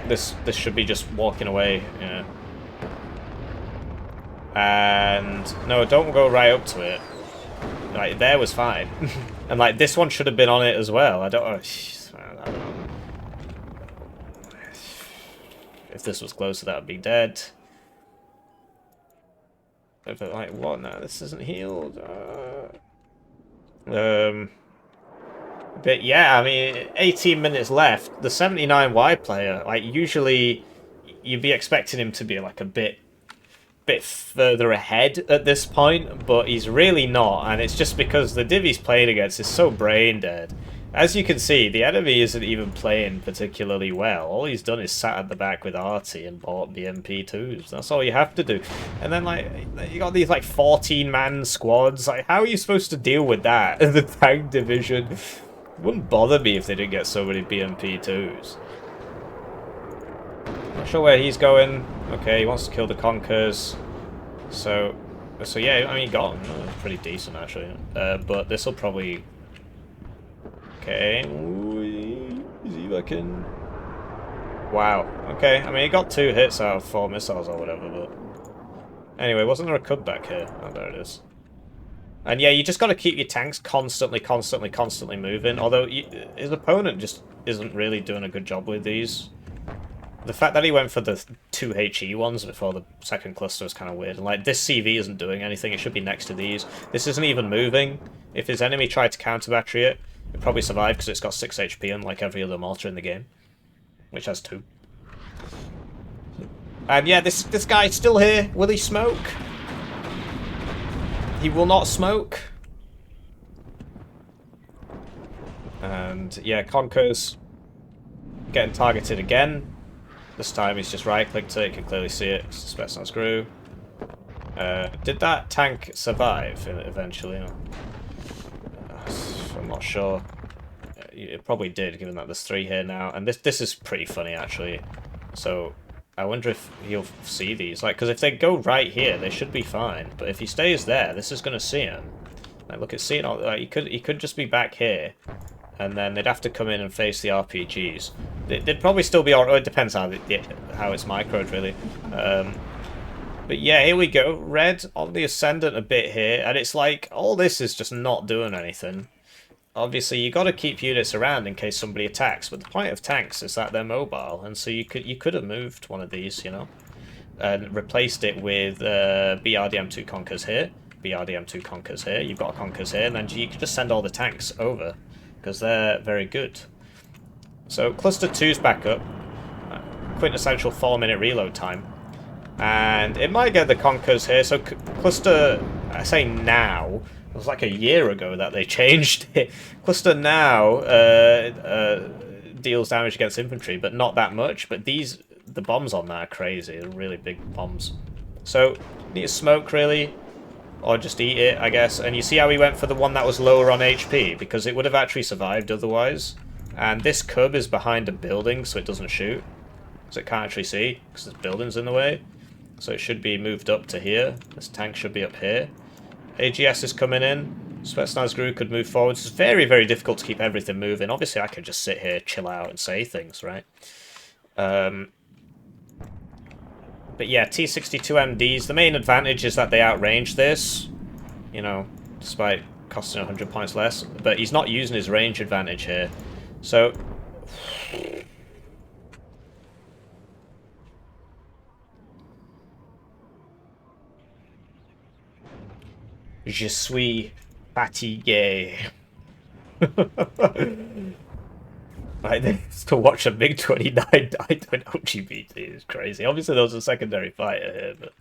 This should be just walking away, yeah. And, no, don't go right up to it. Like, there was fine. And, like, this one should have been on it as well. I don't know. If this was closer, that would be dead. But, like, what? No, this isn't healed. But, yeah, I mean, 18 minutes left. The 79Y player, like, usually you'd be expecting him to be, like, a bit further ahead at this point, but he's really not, and it's just because the div he's playing against is so brain dead. As you can see, the enemy isn't even playing particularly well. All he's done is sat at the back with Artie and bought the MP2s. That's all you have to do. And then, like, you got these, like, 14-man squads. Like, how are you supposed to deal with that in the tank division? It wouldn't bother me if they didn't get so many BMP2s. Not sure where he's going. Okay, he wants to kill the Conkers. So yeah, I mean, he got him. Pretty decent, actually. But this will probably... Okay. Ooh, is he looking... Wow. Okay, I mean, he got 2 hits out of 4 missiles or whatever, but... Anyway, wasn't there a cutback here? Oh, there it is. And yeah, you just got to keep your tanks constantly moving. Although, his opponent just isn't really doing a good job with these. The fact that he went for the 2 HE ones before the second cluster is kind of weird. And, like, this CV isn't doing anything. It should be next to these. This isn't even moving. If his enemy tried to counter battery it, it'd probably survive because it's got 6 HP unlike every other mortar in the game. Which has 2. And yeah, this guy's still here. Will he smoke? He will not smoke. And yeah, Conker's getting targeted again. This time he's just right-clicked it, you can clearly see it, it's the Spetsnaz screw. Did that tank survive eventually? I'm not sure. It probably did, given that there's 3 here now. And this is pretty funny, actually. So, I wonder if he'll see these. Like, because if they go right here, they should be fine. But if he stays there, this is going to see him. Like, look at seeing all... Like, he could just be back here. And then they'd have to come in and face the RPGs. They'd probably still be... It depends how it's microed, really. But yeah, here we go. Red on the Ascendant a bit here. And it's like, all this is just not doing anything. Obviously, you got to keep units around in case somebody attacks. But the point of tanks is that they're mobile. And so you could have moved one of these, you know. And replaced it with BRDM2 Conkers here. BRDM2 Conkers here. You've got Conkers here. And then you could just send all the tanks over. Because they're very good. So, Cluster 2's back up. Quintessential 4-minute reload time. And it might get the Conkers here. So, Cluster, I say now, it was like a year ago that they changed it. Cluster now deals damage against infantry, but not that much. But the bombs on that are crazy. They're really big bombs. So, need to smoke, really. Or just eat it, I guess. And you see how he went for the one that was lower on HP? Because it would have actually survived otherwise. And this cub is behind a building, so it doesn't shoot. So it can't actually see, because there's buildings in the way. So it should be moved up to here. This tank should be up here. AGS is coming in. Spetsnaz Gru could move forward. It's very, very difficult to keep everything moving. Obviously, I could just sit here, chill out, and say things, right? But yeah, T-62MDs, the main advantage is that they outrange this. You know, despite costing 100 points less. But he's not using his range advantage here. So... Je suis fatigué. Right, to watch a MiG-29 die to an LGBT is crazy. Obviously, there was a secondary fighter here, but...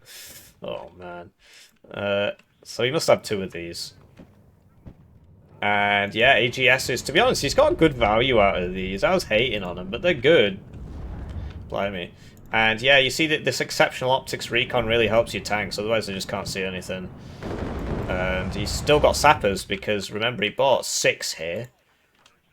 Oh, man. So he must have 2 of these. And, yeah, AGSs, to be honest, he's got good value out of these. I was hating on them, but they're good. Blimey. And, yeah, you see that this exceptional optics recon really helps your tanks, otherwise they just can't see anything. And he's still got sappers because, remember, he bought 6 here.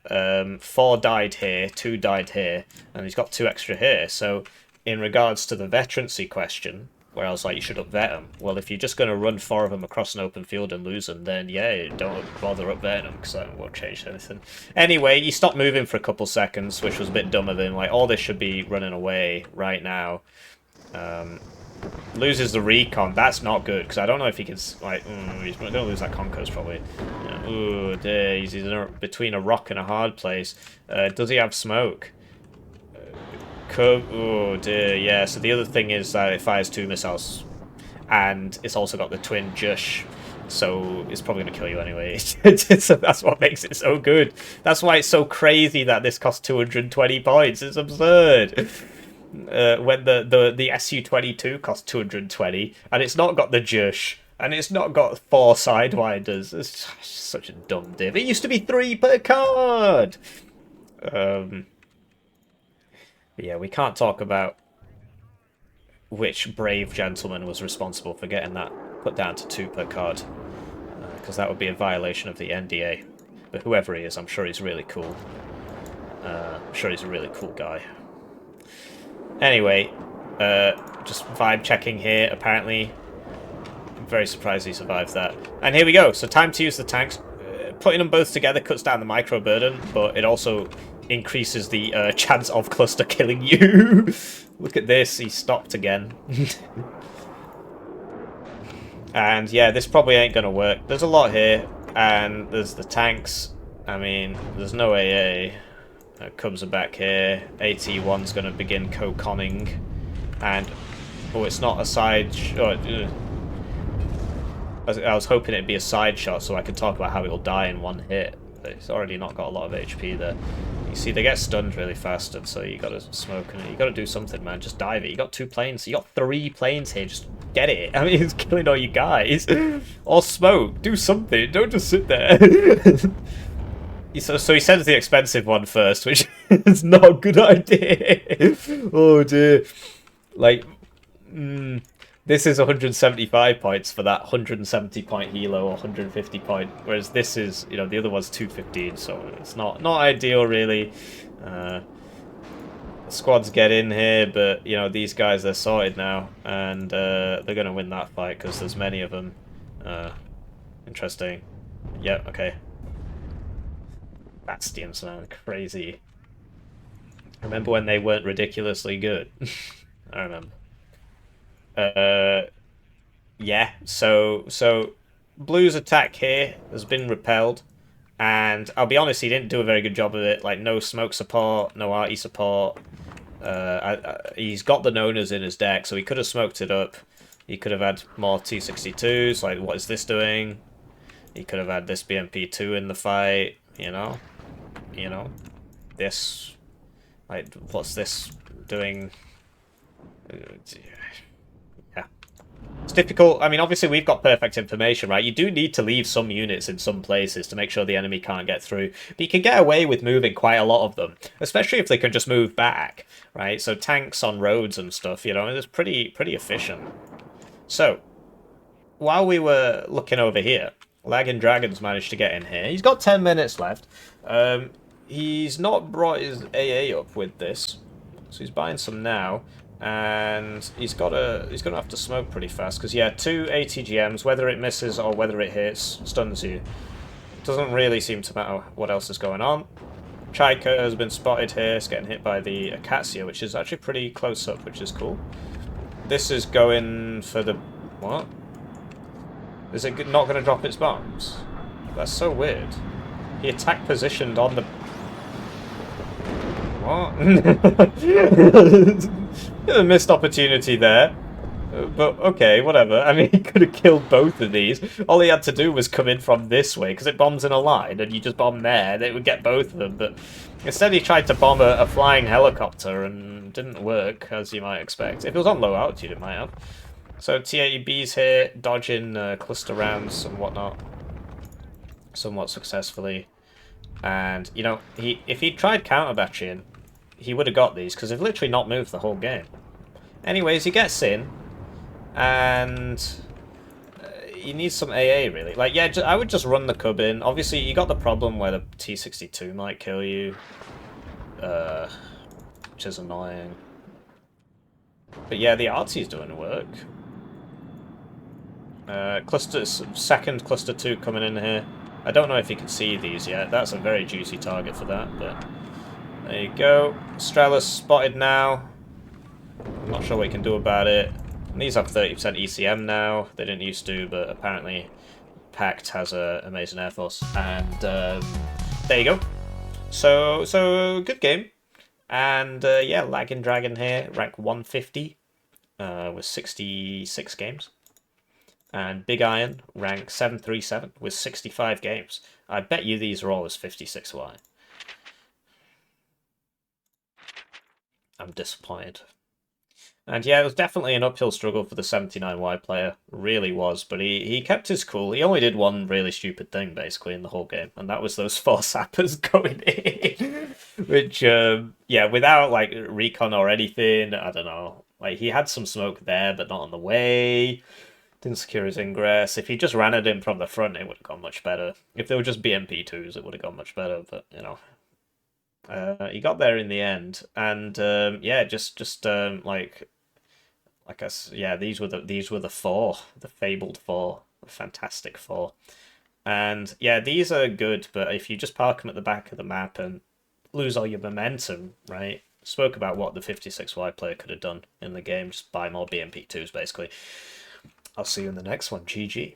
4 died here, 2 died here, and he's got 2 extra here. So, in regards to the veterancy question, where I was like, you should up-vet them. Well, if you're just going to run 4 of them across an open field and lose them, then yeah, don't bother up-vetting them, because that won't change anything. Anyway, he stopped moving for a couple seconds, which was a bit dumb of him. Like, all this should be running away right now. Loses the recon. That's not good, because I don't know if he can, like, he's going to lose that Concourse, probably. Ooh, dear, he's between a rock and a hard place. Does he have smoke? Oh, dear, yeah. So the other thing is that it fires 2 missiles, and it's also got the twin Jush, so it's probably going to kill you anyway. So that's what makes it so good. That's why it's so crazy that this costs 220 points. It's absurd. When the Su-22 costs 220, and it's not got the Jush, and it's not got 4 Sidewinders. It's such a dumb div. It used to be 3 per card! Yeah, we can't talk about which brave gentleman was responsible for getting that put down to 2 per card, because that would be a violation of the NDA. But whoever he is, I'm sure he's really cool. I'm sure he's a really cool guy. Anyway, just vibe checking here, apparently. I'm very surprised he survived that. And here we go, so time to use the tanks. Putting them both together cuts down the micro burden, but it also increases the chance of cluster killing you. Look at this, he stopped again. And yeah, this probably ain't gonna work. There's a lot here, and there's the tanks. I mean, there's no AA. Cubs are back here. AT1's gonna begin co-conning. And, oh, it's not a side shot. I was hoping it'd be a side shot so I could talk about how it'll die in 1 hit. But it's already not got a lot of HP there. You see, they get stunned really fast, and so you gotta smoke and you gotta do something, man. Just dive it. You got 2 planes. You got 3 planes here. Just get it. I mean, it's killing all you guys. Or smoke. Do something. Don't just sit there. So he sends the expensive one first, which is not a good idea. Oh dear. Like, this is 175 points for that 170 point helo or 150 point, whereas this is, you know, the other one's 215, so it's not ideal really. The squads get in here, but you know, these guys, they're sorted now, and they're gonna win that fight because there's many of them. Interesting. Yeah, okay. Bastions, man, crazy. Remember when they weren't ridiculously good? I remember. Yeah, so Blue's attack here has been repelled, and I'll be honest, he didn't do a very good job of it. Like, no smoke support, no arty support. He's got the Nonas in his deck, so he could have smoked it up. He could have had more T-62s, like, what is this doing? He could have had this BMP-2 in the fight, you know? You know? This, like, what's this doing? Yeah. It's difficult. I mean, obviously we've got perfect information, right? You do need to leave some units in some places to make sure the enemy can't get through. But you can get away with moving quite a lot of them, especially if they can just move back, right? So tanks on roads and stuff, you know, it's pretty efficient. So, while we were looking over here, Laggin Dragon's managed to get in here. He's got 10 minutes left. he's not brought his AA up with this, so he's buying some now, and he's gonna have to smoke pretty fast because yeah, 2 ATGMs, whether it misses or whether it hits, stuns you. Doesn't really seem to matter what else is going on. Chaika has been spotted here. It's getting hit by the Acacia, which is actually pretty close up, which is cool. This is going for the... what? Is it not going to drop its bombs? That's so weird. He attack positioned on the... what? A missed opportunity there. But, okay, whatever. I mean, he could have killed both of these. All he had to do was come in from this way, because it bombs in a line, and you just bomb there, and it would get both of them. But instead he tried to bomb a flying helicopter, and didn't work, as you might expect. If it was on low altitude, it might have. So T-80B's here, dodging cluster rounds and whatnot, somewhat successfully. And, you know, if he'd tried counter-batching, he would have got these, because they've literally not moved the whole game. Anyways, he gets in, and he needs some AA, really. Like, yeah, I would just run the Cub in. Obviously, you got the problem where the T-62 might kill you, which is annoying. But yeah, the RT's doing work. Second cluster 2 coming in here. I don't know if you can see these yet. That's a very juicy target for that, but there you go. Strela's spotted now. I'm not sure what you can do about it. And these have 30% ECM now. They didn't used to, but apparently Pact has an amazing air force. And there you go. So good game. And yeah, Laggin Dragon here, rank 150 with 66 games. And Big Iron, rank 737 with 65 games. I bet you these are all as 56Y. I'm disappointed. And yeah, it was definitely an uphill struggle for the 79Y player. Really was, but he kept his cool. He only did one really stupid thing, basically, in the whole game, and that was those 4 sappers going in. Which, yeah, without, like, recon or anything, I don't know. Like, he had some smoke there, but not on the way. Didn't secure his ingress. If he just ran at him from the front, it would have gone much better. If they were just BMP2s, it would have gone much better, but, you know. He got there in the end, and, yeah, like yeah, these were the 4, the fabled 4, the fantastic 4, and yeah, these are good. But if you just park them at the back of the map and lose all your momentum, right? Spoke about what the 56Y player could have done in the game. Just buy more BMP2s, basically. I'll see you in the next one. GG.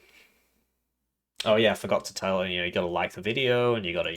Oh yeah, I forgot to tell you. You know, you gotta like the video and you gotta